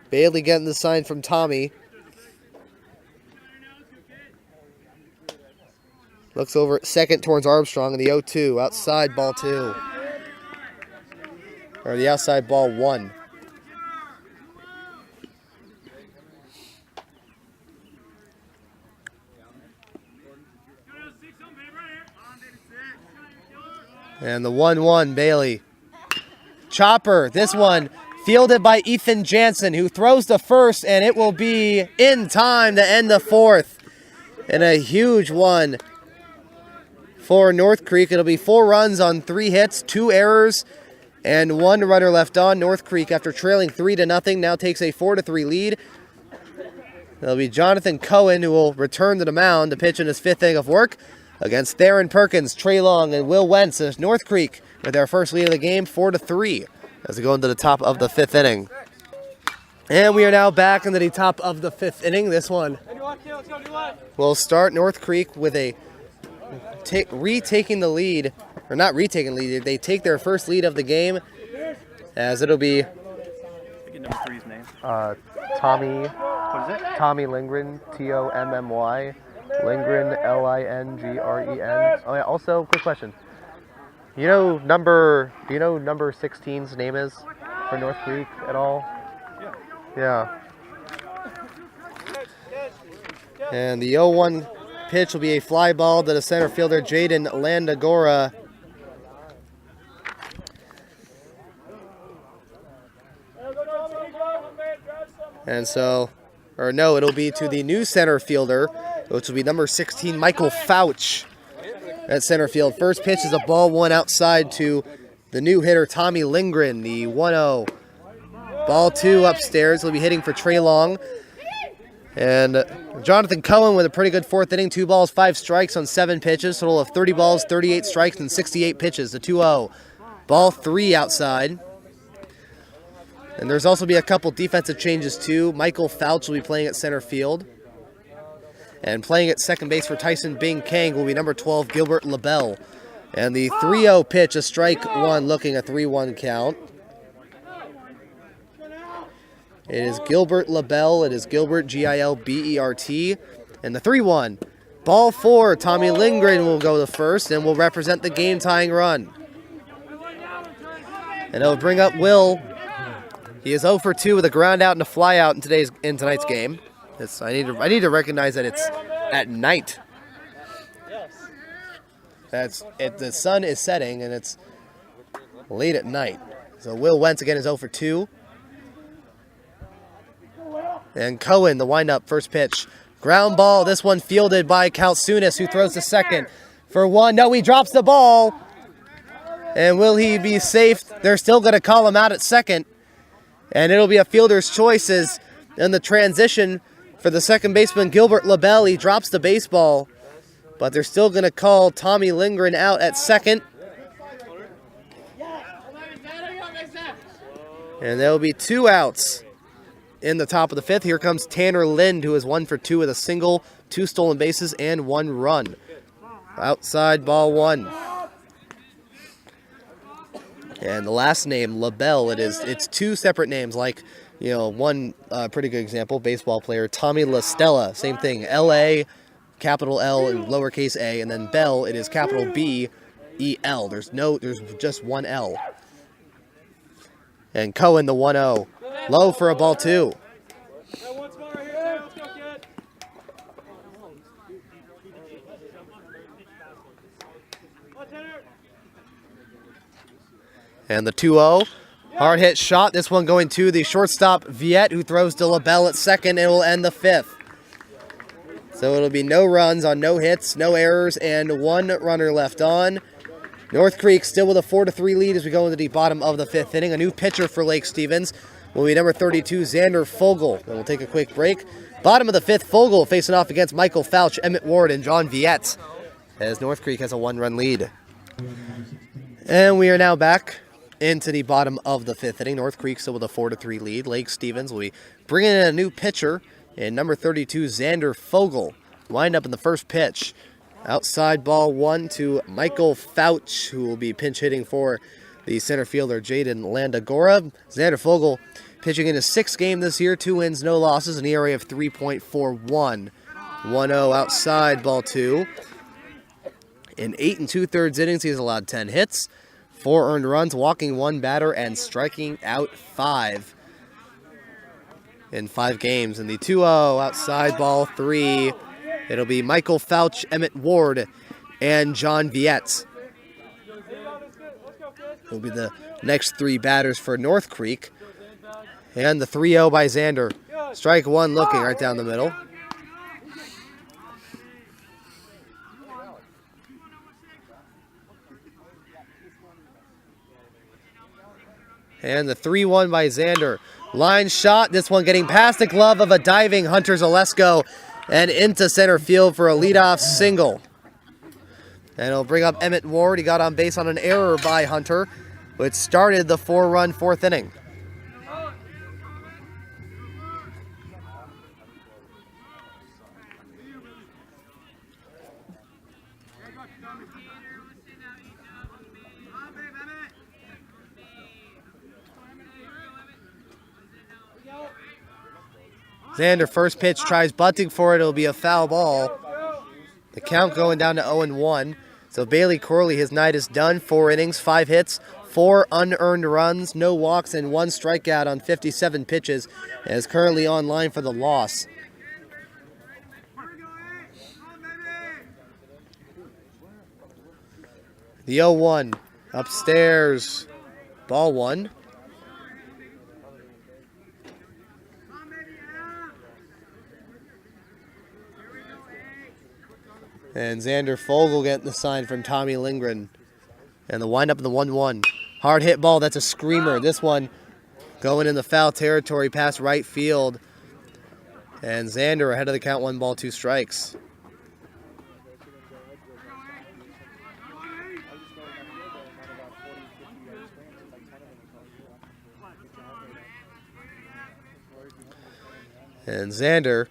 Bailey getting the sign from Tommy. Looks over at second towards Armstrong in the 0-2. Outside ball 2. Or the outside ball 1. And the 1-1, Bailey. Chopper, this one fielded by Ethan Jansen, who throws to first, and it will be in time to end the fourth. And a huge one for North Creek. It'll be 4 runs on 3 hits, 2 errors, and 1 runner left on. North Creek, after trailing 3-0, now takes a 4-3 lead. It'll be Jonathan Cohen, who will return to the mound to pitch in his 5th inning of work against Theron Perkins, Trey Long, and Will Wentz as North Creek with their first lead of the game, 4-3, as they go into the top of the 5th inning. And we are now back into the top of the 5th inning. This one will start North Creek with a retaking the lead, or not retaking the lead. They take their first lead of the game, as it'll be number 3's name. Tommy. What is it? Tommy Lindgren, Tommy Lindgren, Lingren. Oh yeah. Also, quick question. Do you know number 16's name is for North Creek at all? Yeah. And the 0-1 pitch will be a fly ball to the center fielder, Jaden Landagora. And so, or no, it'll be to the new center fielder, which will be number 16, Michael Fouch at center field. First pitch is a ball one outside to the new hitter, Tommy Lindgren, the 1-0. Ball two upstairs. He'll be hitting for Trey Long. And Jonathan Cohen with a pretty good fourth inning. 2 balls, 5 strikes on 7 pitches. Total of 30 balls, 38 strikes, and 68 pitches. The 2-0. Ball 3 outside. And there's also be a couple defensive changes too. Michael Fouch will be playing at center field. And playing at second base for Tyson Bing Kang will be number 12, Gilbert LaBelle. And the 3-0 pitch, a strike one, looking a 3-1 count. It is Gilbert LaBelle. It is Gilbert, Gilbert. And the 3-1. Ball 4, Tommy Lindgren will go to first and will represent the game-tying run. And it'll bring up Will. He is 0 for 2 with a ground out and a fly out in tonight's game. I need to recognize that it's at night. The sun is setting and it's late at night. So Will Wentz again is 0 for 2. And Cohen, the windup, first pitch. Ground ball, this one fielded by Kalsunis, who throws to second for 1. No, he drops the ball. And will he be safe? They're still going to call him out at second. And it'll be a fielder's choice as in the transition for the second baseman, Gilbert LaBelle. He drops the baseball. But they're still going to call Tommy Lindgren out at second. And there will be 2 outs in the top of the 5th. Here comes Tanner Lind, who is 1 for 2 with a single, 2 stolen bases, and 1 run. Outside, ball 1. And the last name, LaBelle, it's 2 separate names, like, one pretty good example, baseball player, Tommy La Stella, same thing, L-A, capital L and lowercase a, and then Bell, it is capital B-E-L. There's just 1 L. And Cohen, the 1-0. Low for a ball 2. And the 2-0. Hard hit shot. This one going to the shortstop, Viet, who throws to LaBelle at second and will end the 5th. So it'll be no runs on no hits, no errors, and 1 runner left on. North Creek still with a 4-3 lead as we go into the bottom of the 5th inning. A new pitcher for Lake Stevens will be number 32, Xander Fogel. And we'll take a quick break. Bottom of the 5th, Fogel facing off against Michael Fouch, Emmett Ward, and John Viet, as North Creek has a 1-run lead. And we are now back into the bottom of the 5th inning. North Creek still with a 4-3 lead. Lake Stevens will be bringing in a new pitcher in number 32, Xander Fogel. Wind up in the first pitch. Outside ball 1 to Michael Fouch, who will be pinch hitting for the center fielder, Jaden Landagora. Xander Fogel pitching in his 6th game this year, 2 wins, no losses, an ERA of 3.41. 1-0 outside ball 2. In 8 2/3 innings, he has allowed 10 hits, 4 earned runs, walking 1 batter, and striking out 5 in 5 games. And the 2-0 outside ball 3. It'll be Michael Fouch, Emmett Ward, and John Viet. It'll be the next 3 batters for North Creek. And the 3-0 by Xander. Strike 1 looking right down the middle. And the 3-1 by Xander. Line shot, this one getting past the glove of a diving Hunter Zalesko and into center field for a leadoff single. And it'll bring up Emmett Ward. He got on base on an error by Hunter, which started the 4-run 4th inning. Xander, first pitch, tries bunting for it. It'll be a foul ball. The count going down to 0-1. So Bailey Corley, his night is done. 4 innings, 5 hits, 4 unearned runs, no walks, and 1 strikeout on 57 pitches, and is currently on line for the loss. The 0-1 upstairs, ball 1. And Xander Fogel getting the sign from Tommy Lindgren. And the windup in the 1-1. Hard hit ball, that's a screamer. This one going in the foul territory past right field. And Xander ahead of the count, 1 ball, 2 strikes. And Xander,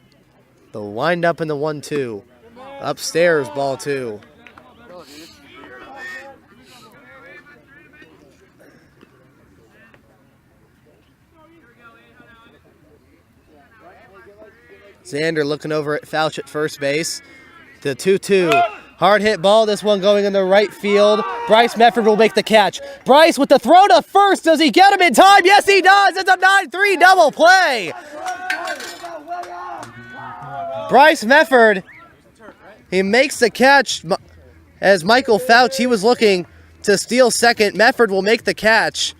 the windup in the 1-2. Upstairs, ball 2. Xander looking over at Fouch at first base. The 2-2. Hard hit ball. This one going in the right field. Bryce Mefford will make the catch. Bryce with the throw to first. Does he get him in time? Yes, he does. It's a 9-3 double play. Bryce Mefford, he makes the catch as Michael Fouch, he was looking to steal second. Mefford will make the catch.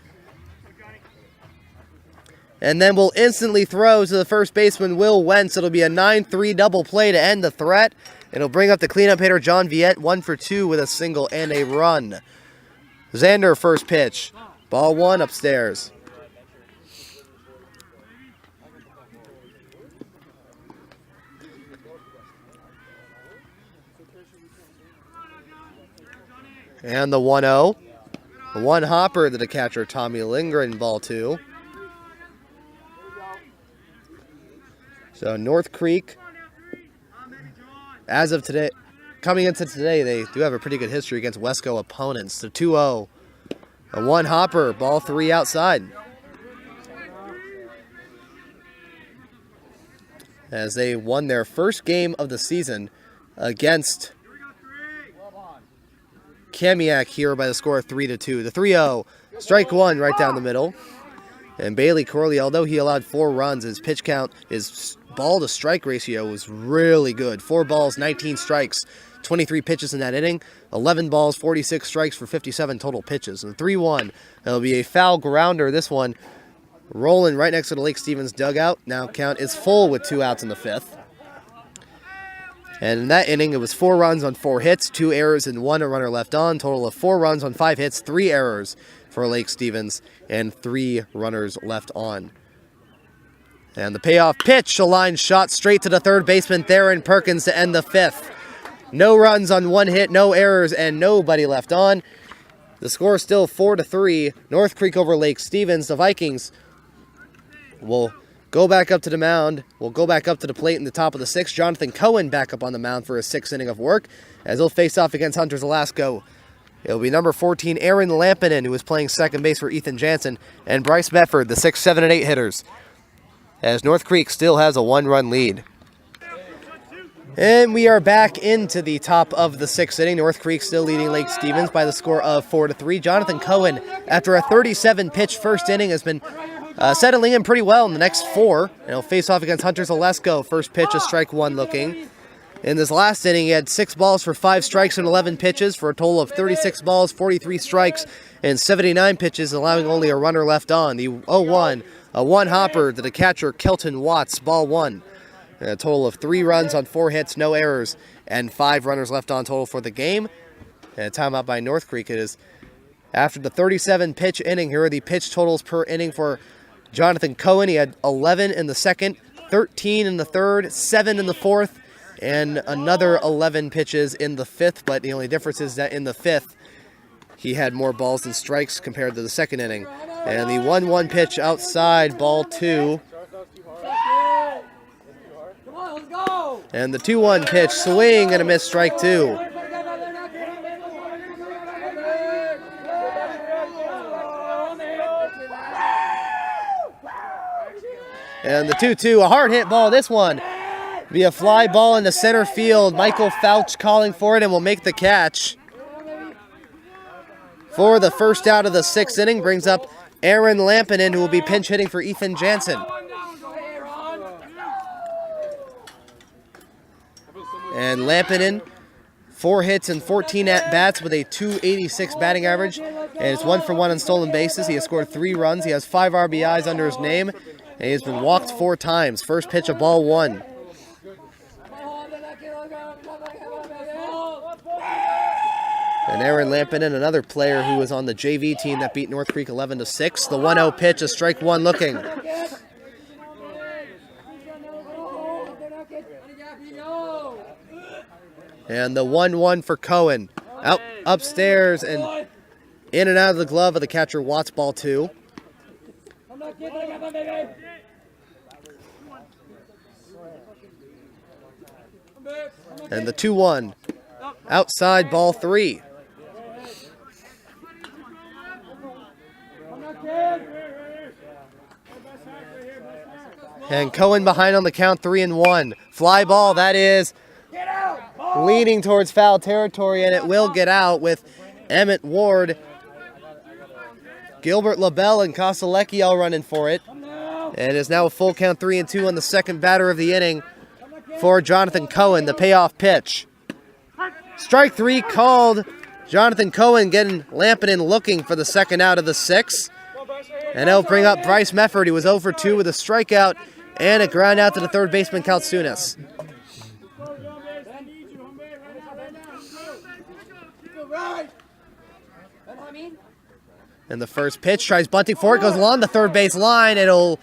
And then will instantly throw to the first baseman, Will Wentz. It'll be a 9-3 double play to end the threat. It'll bring up the cleanup hitter, John Viette, 1 for 2 with a single and a run. Xander, first pitch. Ball 1 upstairs. And the 1-0. The 1 hopper to the catcher, Tommy Lindgren, ball 2. So North Creek, as of today, coming into today, they do have a pretty good history against Wesco opponents. The 2-0. A 1 hopper, ball 3 outside. As they won their first game of the season against Kamiak here by the score of 3-2. The 3-0, strike 1 right down the middle. And Bailey Corley, although he allowed 4 runs, his pitch count, his ball to strike ratio was really good. 4 balls, 19 strikes, 23 pitches in that inning. 11 balls, 46 strikes for 57 total pitches. And 3-1, it'll be a foul grounder. This one rolling right next to the Lake Stevens dugout. Now count is full with 2 outs in the 5th. And in that inning, it was 4 runs on 4 hits, 2 errors, and 1 runner left on. Total of 4 runs on 5 hits, 3 errors for Lake Stevens, and 3 runners left on. And the payoff pitch, a line shot straight to the third baseman, Theron Perkins, to end the 5th. No runs on 1 hit, no errors, and nobody left on. The score is still 4-3. North Creek over Lake Stevens. The Vikings will go back up to the mound. We'll go back up to the plate in the top of the 6th. Jonathan Cohen back up on the mound for his 6th inning of work as he'll face off against Hunters Alasko. It'll be number 14, Aaron Lampinen, who is playing second base for Ethan Jansen, and Bryce Mefford, the 6, 7, and 8 hitters, as North Creek still has a 1-run lead. And we are back into the top of the 6th inning. North Creek still leading Lake Stevens by the score of 4-3. Jonathan Cohen, after a 37-pitch first inning, has been settling in pretty well in the next 4. And he'll face off against Hunters Olesko. First pitch is strike 1 looking. In this last inning, he had 6 balls for 5 strikes and 11 pitches for a total of 36 balls, 43 strikes, and 79 pitches, allowing only a runner left on. The 0-1, a 1 hopper to the catcher, Kelton Watts, ball 1. And a total of 3 runs on 4 hits, no errors, and 5 runners left on total for the game. And a timeout by North Creek. It is after the 37-pitch inning. Here are the pitch totals per inning for Jonathan Cohen. He had 11 in the 2nd, 13 in the 3rd, 7 in the 4th, and another 11 pitches in the 5th. But the only difference is that in the 5th, he had more balls than strikes compared to the 2nd inning. And the 1-1 pitch outside, ball 2. And the 2-1 pitch, swing and a miss, strike 2. And the 2-2, a hard hit ball. This one be a fly ball into center field. Michael Fouch calling for it and will make the catch. For the first out of the 6th inning, brings up Aaron Lampinen, who will be pinch hitting for Ethan Jansen. And Lampinen, 4 hits and 14 at-bats with a .286 batting average. And it's 1 for 1 on stolen bases. He has scored 3 runs. He has 5 RBIs under his name. And he has been walked 4 times. First pitch of ball 1. And Aaron Lampinen, another player who was on the JV team that beat North Creek 11-6. The 1-0 pitch, a strike one looking. And the 1-1 for Cohen. Out upstairs and in and out of the glove of the catcher Watts, ball 2. And the 2-1. Outside, ball 3. And Cohen behind on the count, 3-1. Fly ball, that is leaning towards foul territory, and it will get out with Emmett Ward, Gilbert LaBelle, and Kostelecki all running for it. And it is now a full count, 3-2 on the second batter of the inning for Jonathan Cohen, the payoff pitch. Strike 3 called. Jonathan Cohen getting Lampinen looking for the second out of the 6. And it'll bring up Bryce Mefford, who was 0 for 2 with a strikeout and a ground out to the third baseman, Kaltsunas. And the first pitch, tries bunting for it, goes along the third base line. It'll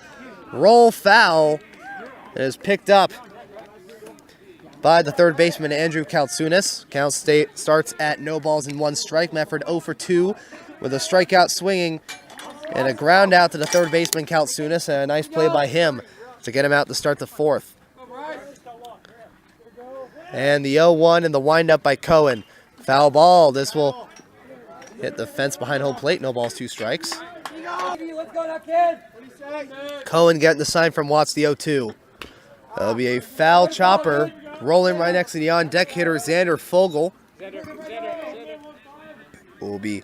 roll foul. It is picked up by the third baseman, Andrew Kaltsunas. Count starts at no balls and 1 strike. Mefford 0 for 2 with a strikeout swinging and a ground out to the third baseman, Kaltsunas. And a nice play by him to get him out to start the 4th. And the 0-1 and the windup by Cohen. Foul ball. This will hit the fence behind home plate. No balls, 2 strikes. Cohen getting the sign from Watts, the 0-2. That'll be a foul chopper. Rolling right next to the on-deck hitter, Xander Fogel. Will be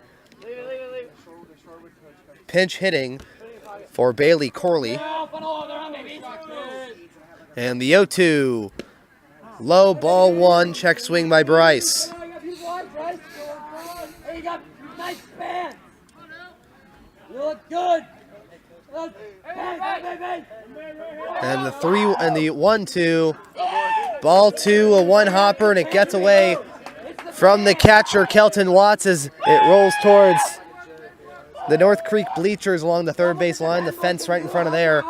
pinch hitting for Bailey Corley. And the 0-2. Low ball 1. Check swing by Bryce. You look good. And the 1-2. Ball 2, a 1-hopper, and it gets away from the catcher, Kelton Watts, as it rolls towards the North Creek bleachers along the third base line, the fence right in front of there.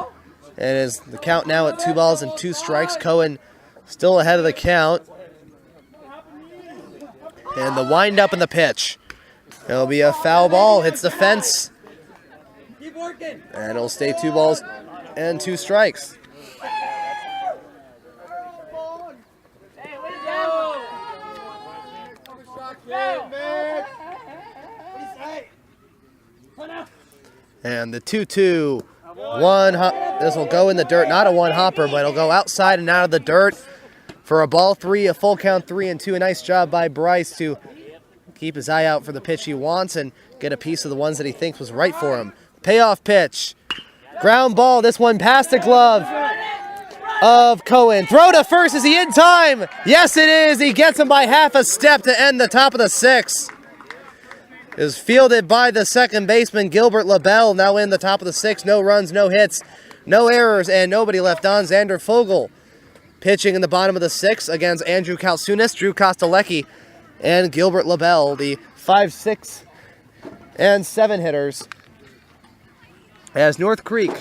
And is the count now at 2 balls and 2 strikes. Cohen still ahead of the count. And the windup and the pitch. It'll be a foul ball, hits the fence. And it'll stay 2 balls and 2 strikes. And the 2-2, this will go in the dirt, not a 1-hopper, but it'll go outside and out of the dirt for a ball 3, a full count 3-2. A nice job by Bryce to keep his eye out for the pitch he wants and get a piece of the ones that he thinks was right for him. Payoff pitch, ground ball, this one past the glove of Cohen. Throw to first, is he in time? Yes it is, he gets him by half a step to end the top of the 6th. Is fielded by the second baseman, Gilbert LaBelle, now in the top of the 6th. No runs, no hits, no errors, and nobody left on. Xander Fogel pitching in the bottom of the 6th against Andrew Kaltsunas, Drew Kostelecki, and Gilbert LaBelle, the 5, 6, and 7 hitters. As North Creek,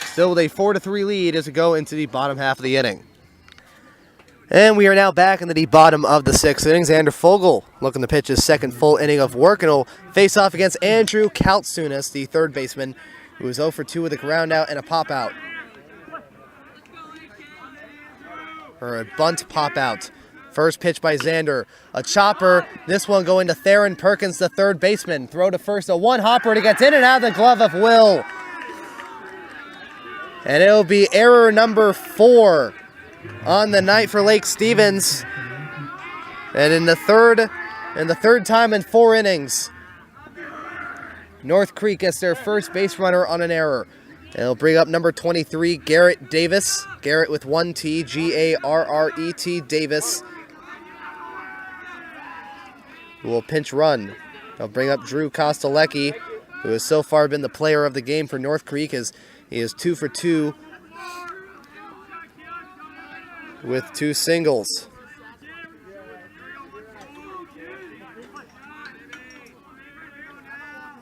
still with a 4-3 lead as we go into the bottom half of the inning. And we are now back in the bottom of the 6th inning. Xander Fogel looking to pitch his second full inning of work, and he'll face off against Andrew Kaltsunas, the third baseman, who was 0 for 2 with a ground out and a pop out. Or a bunt pop out. First pitch by Xander. A chopper. This one going to Theron Perkins, the third baseman. Throw to first. A 1-hopper, and it gets in and out of the glove of Will. And it'll be error number 4 on the night for Lake Stevens. And in the third time in 4 innings, North Creek gets their first base runner on an error. And it'll bring up number 23, Garrett Davis. Garrett with 1 T, Garret Davis, who will pinch run. They'll bring up Drew Kostelecki, who has so far been the player of the game for North Creek, as he is 2 for 2 with 2 singles.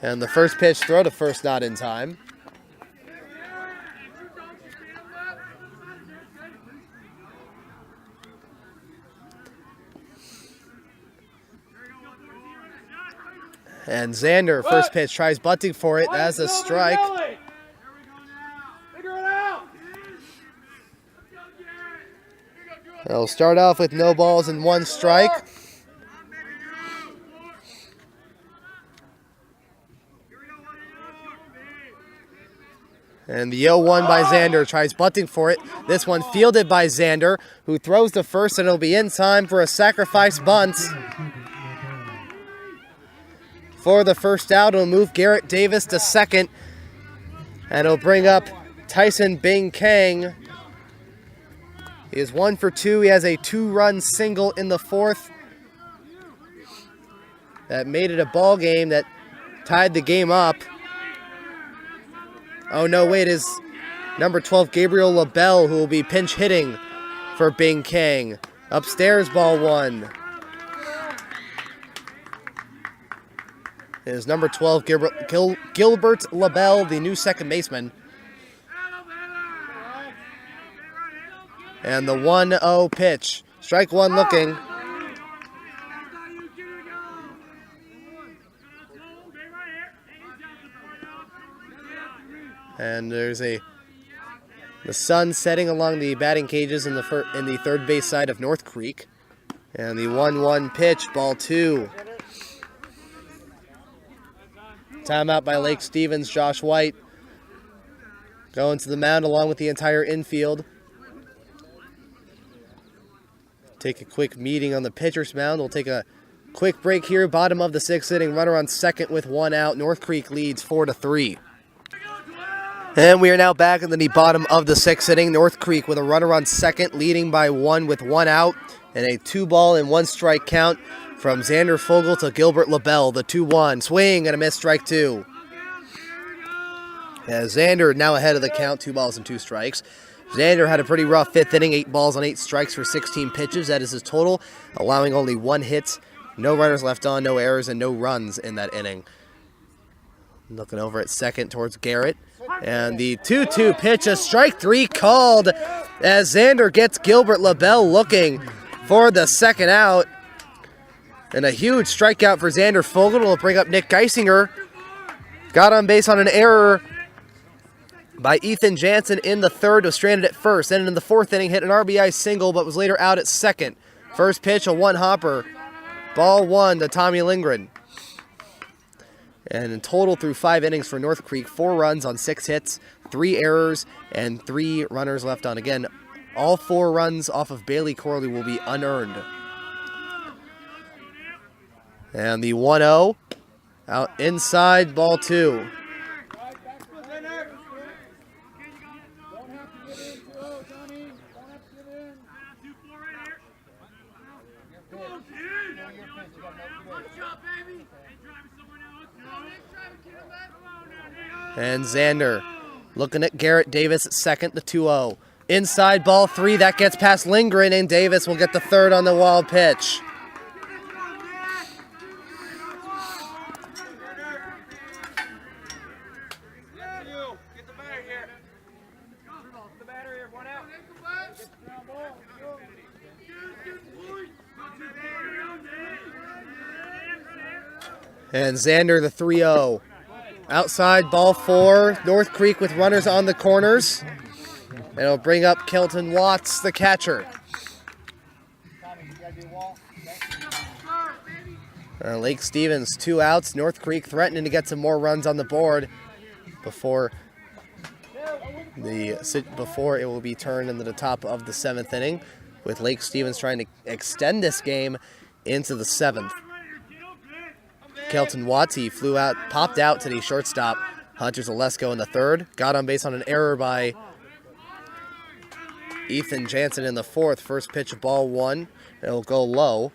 And the first pitch, throw to first, not in time. And Xander, first pitch, tries bunting for it as a strike. They'll start off with no balls and one strike. And the 0-1 by Xander, tries bunting for it. This one fielded by Xander, who throws to first, and it'll be in time for a sacrifice bunt. For the first out, it'll move Garrett Davis to second, and it'll bring up Tyson Bing Kang. He is 1 for 2. He has a 2-run single in the fourth. That made it a ball game that tied the game up. Oh no, wait, it is number 12, Gabriel LaBelle, who will be pinch hitting for Bing Kang. Upstairs, ball 1. It is number 12, Gilbert LaBelle, the new second baseman. And the 1-0 pitch. Strike one looking. And there's the sun setting along the batting cages in the third base side of North Creek. And the 1-1 pitch, ball 2. Timeout by Lake Stevens. Josh White going to the mound along with the entire infield. Take a quick meeting on the pitcher's mound. We'll take a quick break here. Bottom of the 6th inning. Runner on second with 1 out. North Creek leads 4-3. And we are now back in the bottom of the 6th inning. North Creek with a runner on second, leading by 1 with 1 out. And a 2-ball and 1 strike count from Xander Fogel to Gilbert LaBelle. The 2-1. Swing and a miss, strike 2. As Xander now ahead of the count, 2 balls and 2 strikes. Xander had a pretty rough 5th inning, 8 balls on 8 strikes for 16 pitches. That is his total, allowing only 1 hit, no runners left on, no errors, and no runs in that inning. Looking over at second towards Garrett. And the 2-2 pitch, a strike 3 called as Xander gets Gilbert LaBelle looking for the second out. And a huge strikeout for Xander Fogel will bring up Nick Geisinger. Got on base on an error by Ethan Jansen in the third, was stranded at first. Then in the 4th inning, hit an RBI single, but was later out at second. First pitch, a 1-hopper. Ball 1 to Tommy Lindgren. And in total through 5 innings for North Creek, 4 runs on 6 hits, 3 errors, and 3 runners left on. Again, all 4 runs off of Bailey Corley will be unearned. And the 1-0, out inside, ball 2. And Xander looking at Garrett Davis at second, the 2-0. Inside, ball 3, that gets past Lindgren, and Davis will get the third on the wild pitch. And Xander, the 3-0. Outside, ball 4. North Creek with runners on the corners. And it'll bring up Kelton Watts, the catcher. Lake Stevens, 2 outs. North Creek threatening to get some more runs on the board before it will be turned into the top of the 7th inning, with Lake Stevens trying to extend this game into the 7th. Kelton Watts, he popped out to the shortstop, Hunter Zalesko in the 3rd. Got on base on an error by Ethan Jansen in the 4th. First pitch of ball 1. It'll go low.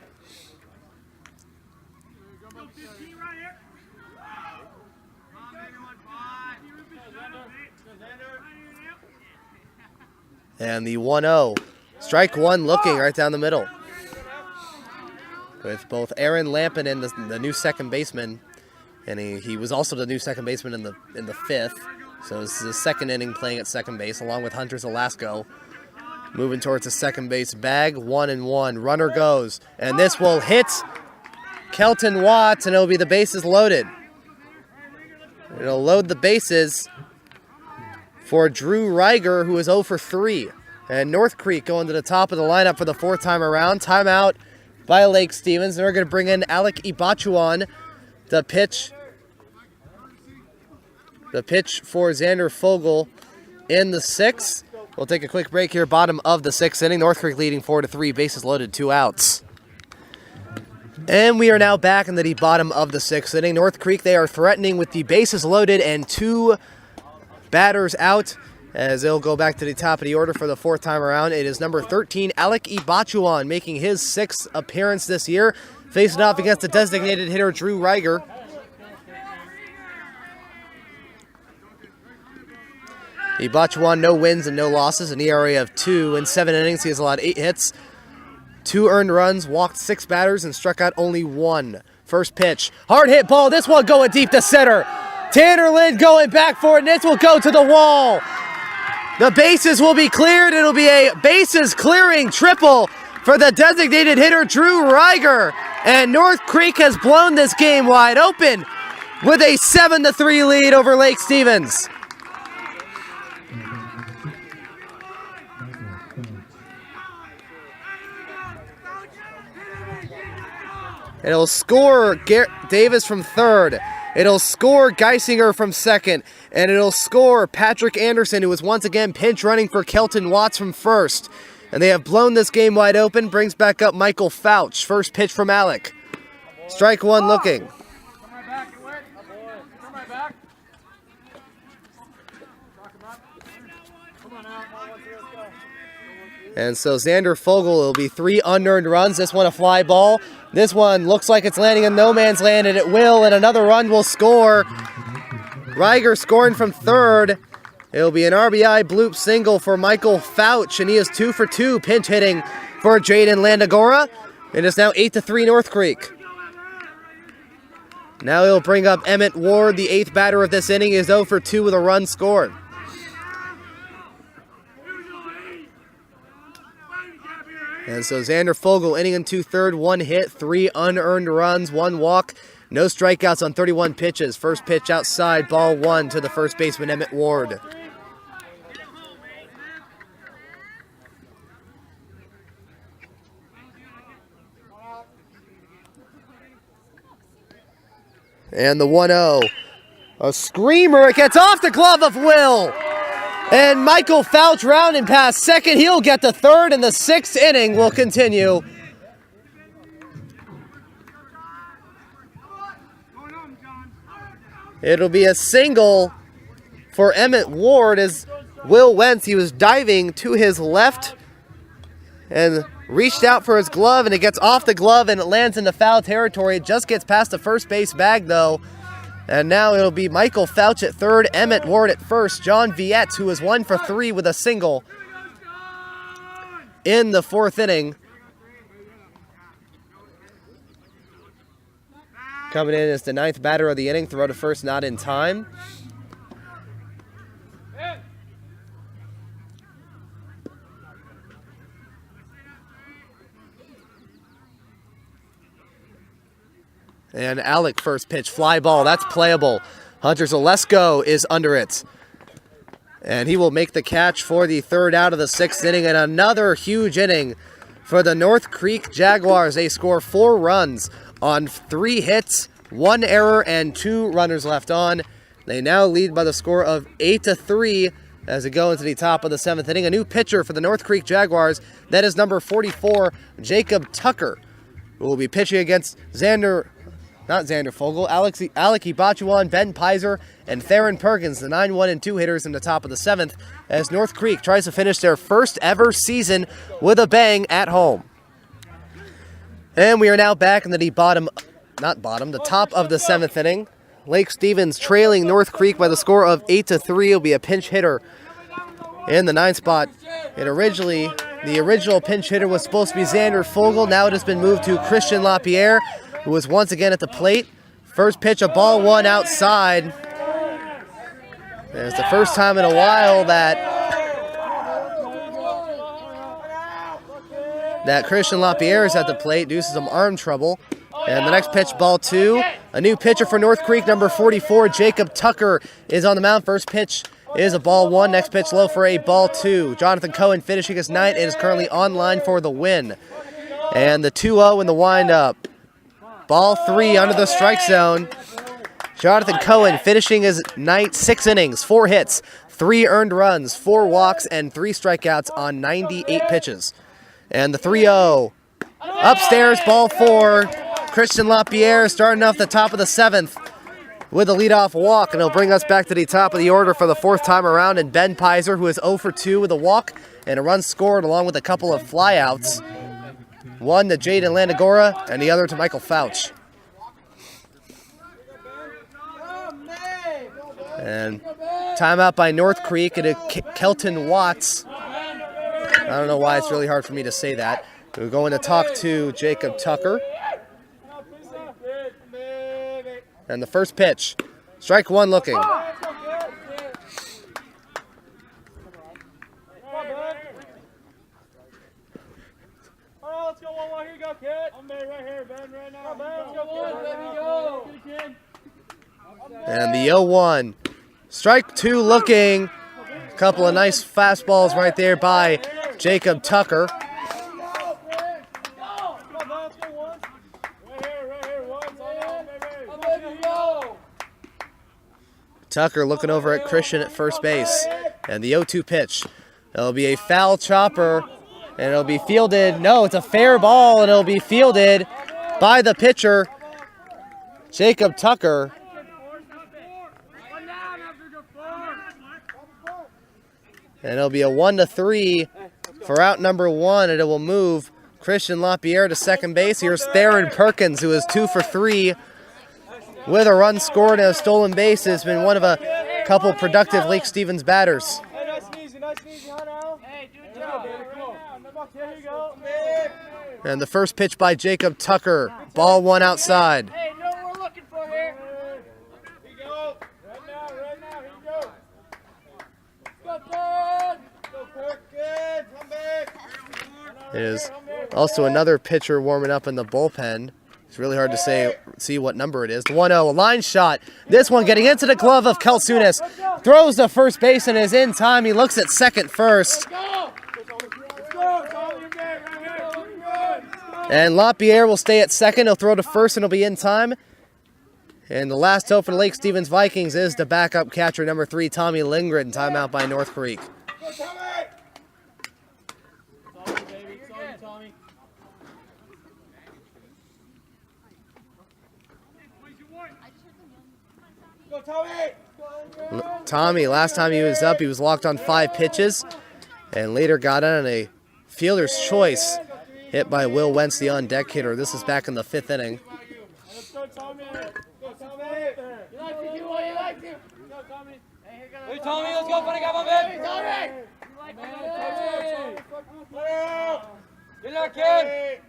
And the 1-0. Strike 1 looking right down the middle, with both Aaron Lampin and the new second baseman And he was also the new second baseman in the fifth. So this is his second inning playing at second base, along with Hunter Zelasco. Moving towards the second base bag, 1-1. Runner goes, and this will hit Kelton Watts, and it'll be the bases loaded. It'll load the bases for Drew Reiger, who is 0 for 3. And North Creek going to the top of the lineup for the fourth time around. Timeout by Lake Stevens. They're going to bring in Alec Ibachuan. The pitch for Xander Fogel in the sixth. We'll take a quick break here. Bottom of the sixth inning. North Creek leading 4-3. Bases loaded, 2 outs. And we are now back in the bottom of the sixth inning. North Creek, they are threatening with the bases loaded and 2 batters out as they'll go back to the top of the order for the fourth time around. It is number 13, Alec Ibachuan, making his 6th appearance this year, facing off against the designated hitter, Drew Reiger. Ibachuan, no wins and no losses, an ERA of 2 in 7 innings. He has allowed 8 hits, 2 earned runs, walked 6 batters, and struck out only 1. First pitch, hard hit ball. This one going deep to center. Tanner Lind going back for it, and this will go to the wall. The bases will be cleared. It'll be a bases clearing triple for the designated hitter, Drew Reiger. And North Creek has blown this game wide open with a 7-3 lead over Lake Stevens. It'll score Davis from third. It'll score Geisinger from second. And it'll score Patrick Anderson, who is once again pinch running for Kelton Watts from first. And they have blown this game wide open. Brings back up Michael Fouch. First pitch from Alec. Strike one looking. And so Xander Fogel will be 3 unearned runs. This one a fly ball. This one looks like it's landing in no man's land, and it will, and another run will score. Reiger scoring from third. It'll be an RBI bloop single for Michael Fouch, and he is 2 for 2 pinch hitting for Jaden Landagora. It is now 8-3 North Creek. Now he'll bring up Emmett Ward, the 8th batter of this inning, is 0 for 2 with a run scored. And so Xander Fogel, inning and 2/3, 1 hit, 3 unearned runs, 1 walk, no strikeouts on 31 pitches. First pitch outside, ball 1 to the first baseman, Emmett Ward. And the 1-0. A screamer, it gets off the glove of Will. And Michael Fouch rounding past second. He'll get the third, and the 6th inning will continue. It'll be a single for Emmett Ward as Will Wentz, he was diving to his left and reached out for his glove, and it gets off the glove and it lands into foul territory. It just gets past the first base bag, though. And now it'll be Michael Fouch at third, Emmett Ward at first, John Viette, who is 1 for 3 with a single in the 4th inning. Coming in as the 9th batter of the inning, throw to first, not in time. And Alec first pitch, fly ball, that's playable. Hunter Zalesko is under it. And he will make the catch for the 3rd out of the 6th inning, and another huge inning for the North Creek Jaguars. They score 4 runs on 3 hits, 1 error, and 2 runners left on. They now lead by the score of 8-3 as they go into the top of the 7th inning. A new pitcher for the North Creek Jaguars, that is number 44, Jacob Tucker, who will be pitching against Alec Ibachuan, Ben Pizer, and Theron Perkins, the 9-1 and 2 hitters in the top of the 7th, as North Creek tries to finish their first ever season with a bang at home. And we are now back in the top of the 7th inning. Lake Stevens trailing North Creek by the score of 8-3. It'll be a pinch hitter in the 9th spot. The original pinch hitter was supposed to be Xander Fogel. Now it has been moved to Christian LaPierre, who was once again at the plate First pitch, a ball one outside. And it's the first time in a while that Christian LaPierre is at the plate due to some arm trouble. And the next pitch, ball two. A new pitcher for North Creek, number 44, Jacob Tucker, is on the mound. First pitch is a ball one. Next pitch low for a ball two. Jonathan Cohen finishing his night and is currently online for the win. And the 2-0 in the windup. Ball three under the strike zone. Jonathan Cohen finishing his night, 6 innings, 4 hits, 3 earned runs, 4 walks, and 3 strikeouts on 98 pitches. And the 3-0. Upstairs, ball four. Christian LaPierre starting off the top of the 7th with a leadoff walk, and he'll bring us back to the top of the order for the 4th time around. And Ben Pizer, who is 0 for 2 with a walk and a run scored, along with a couple of flyouts. One to Jaden Landagora and the other to Michael Fouch. And timeout by North Creek and Kelton Watts. I don't know why it's really hard for me to say that. We're going to talk to Jacob Tucker. And the first pitch, strike one looking. And the 0-1. Strike two looking. A couple of nice fastballs right there by Jacob Tucker. Tucker looking over at Christian at first base. And the 0-2 pitch. It'll be a foul chopper. And it'll be fielded. No, it's a fair ball, and it'll be fielded by the pitcher, Jacob Tucker. And it'll be a 1-3 for out number 1, and it will move Christian LaPierre to second base. Here's Theron Perkins, who is 2 for 3 with a run scored and a stolen base. Has been one of a couple productive Lake Stevens batters. And the first pitch by Jacob Tucker, ball one outside. Hey, know what we're looking for here. Here you go. Right now, here you go. Go, Thad. Go, Perkins. Come back. It is also another pitcher warming up in the bullpen. It's really hard to see what number it is. 1-0, a line shot. This one getting into the glove of Kelsunis. Throws to first base and is in time. He looks at second first. And LaPierre will stay at second. He'll throw to first and he'll be in time. And the last hope for the Lake Stevens Vikings is the backup catcher, number 3, Tommy Lindgren, timeout by North Creek. Tommy, last time he was up, he was locked on 5 pitches and later got on a fielder's choice hit by Will Wentz, the on-deck hitter. This is back in the 5th inning. Hey, Tommy, let's go, funny guy, man. Good luck, kid.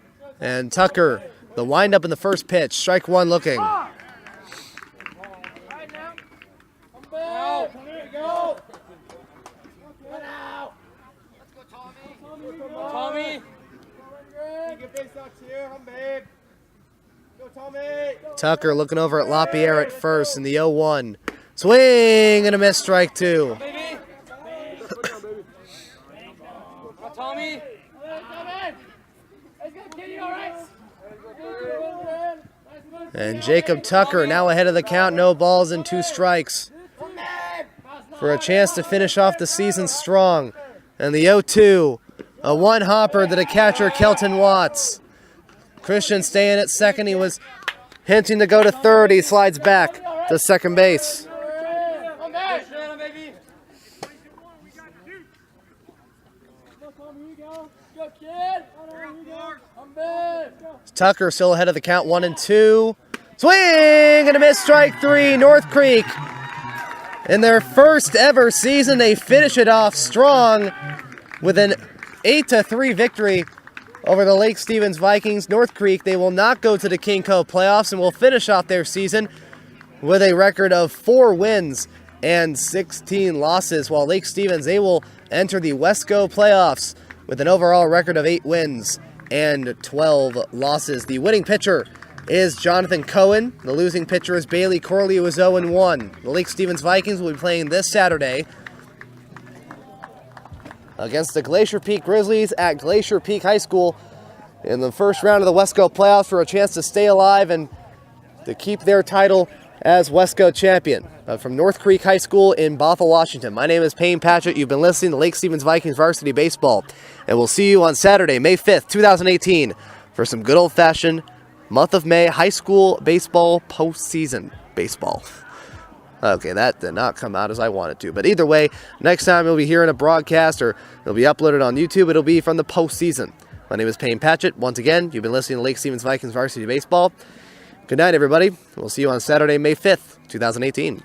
And Tucker, the windup in the first pitch. Strike one looking. Tommy. Tucker looking over at LaPierre at first in the 0-1. Swing and a miss, strike two. Tommy. And Jacob Tucker now ahead of the count, no balls and 2 strikes for a chance to finish off the season strong. And the 0-2, a one-hopper to the catcher, Kelton Watts. Christian staying at second. He was hinting to go to third. He slides back to second base. Tucker still ahead of the count, 1-2. Swing and a miss, strike 3. North Creek, in their first ever season, they finish it off strong with an 8-3 victory over the Lake Stevens Vikings. North Creek, they will not go to the King Co playoffs and will finish off their season with a record of 4 wins and 16 losses, while Lake Stevens, they will enter the Wesco playoffs with an overall record of 8 wins and 12 losses. The winning pitcher is Jonathan Cohen. The losing pitcher is Bailey Corley, who is 0-1. The Lake Stevens Vikings will be playing this Saturday against the Glacier Peak Grizzlies at Glacier Peak High School in the first round of the Wesco playoffs for a chance to stay alive and to keep their title as Wesco champion. From North Creek High School in Bothell, Washington, my name is Payne Patchett. You've been listening to Lake Stevens Vikings Varsity Baseball, and we'll see you on Saturday, May 5th, 2018, for some good old-fashioned month of May high school baseball postseason baseball. Okay, that did not come out as I wanted to. But either way, next time you'll be hearing a broadcast or it'll be uploaded on YouTube, it'll be from the postseason. My name is Payne Patchett. Once again, you've been listening to Lake Stevens Vikings Varsity Baseball. Good night, everybody. We'll see you on Saturday, May 5th, 2018.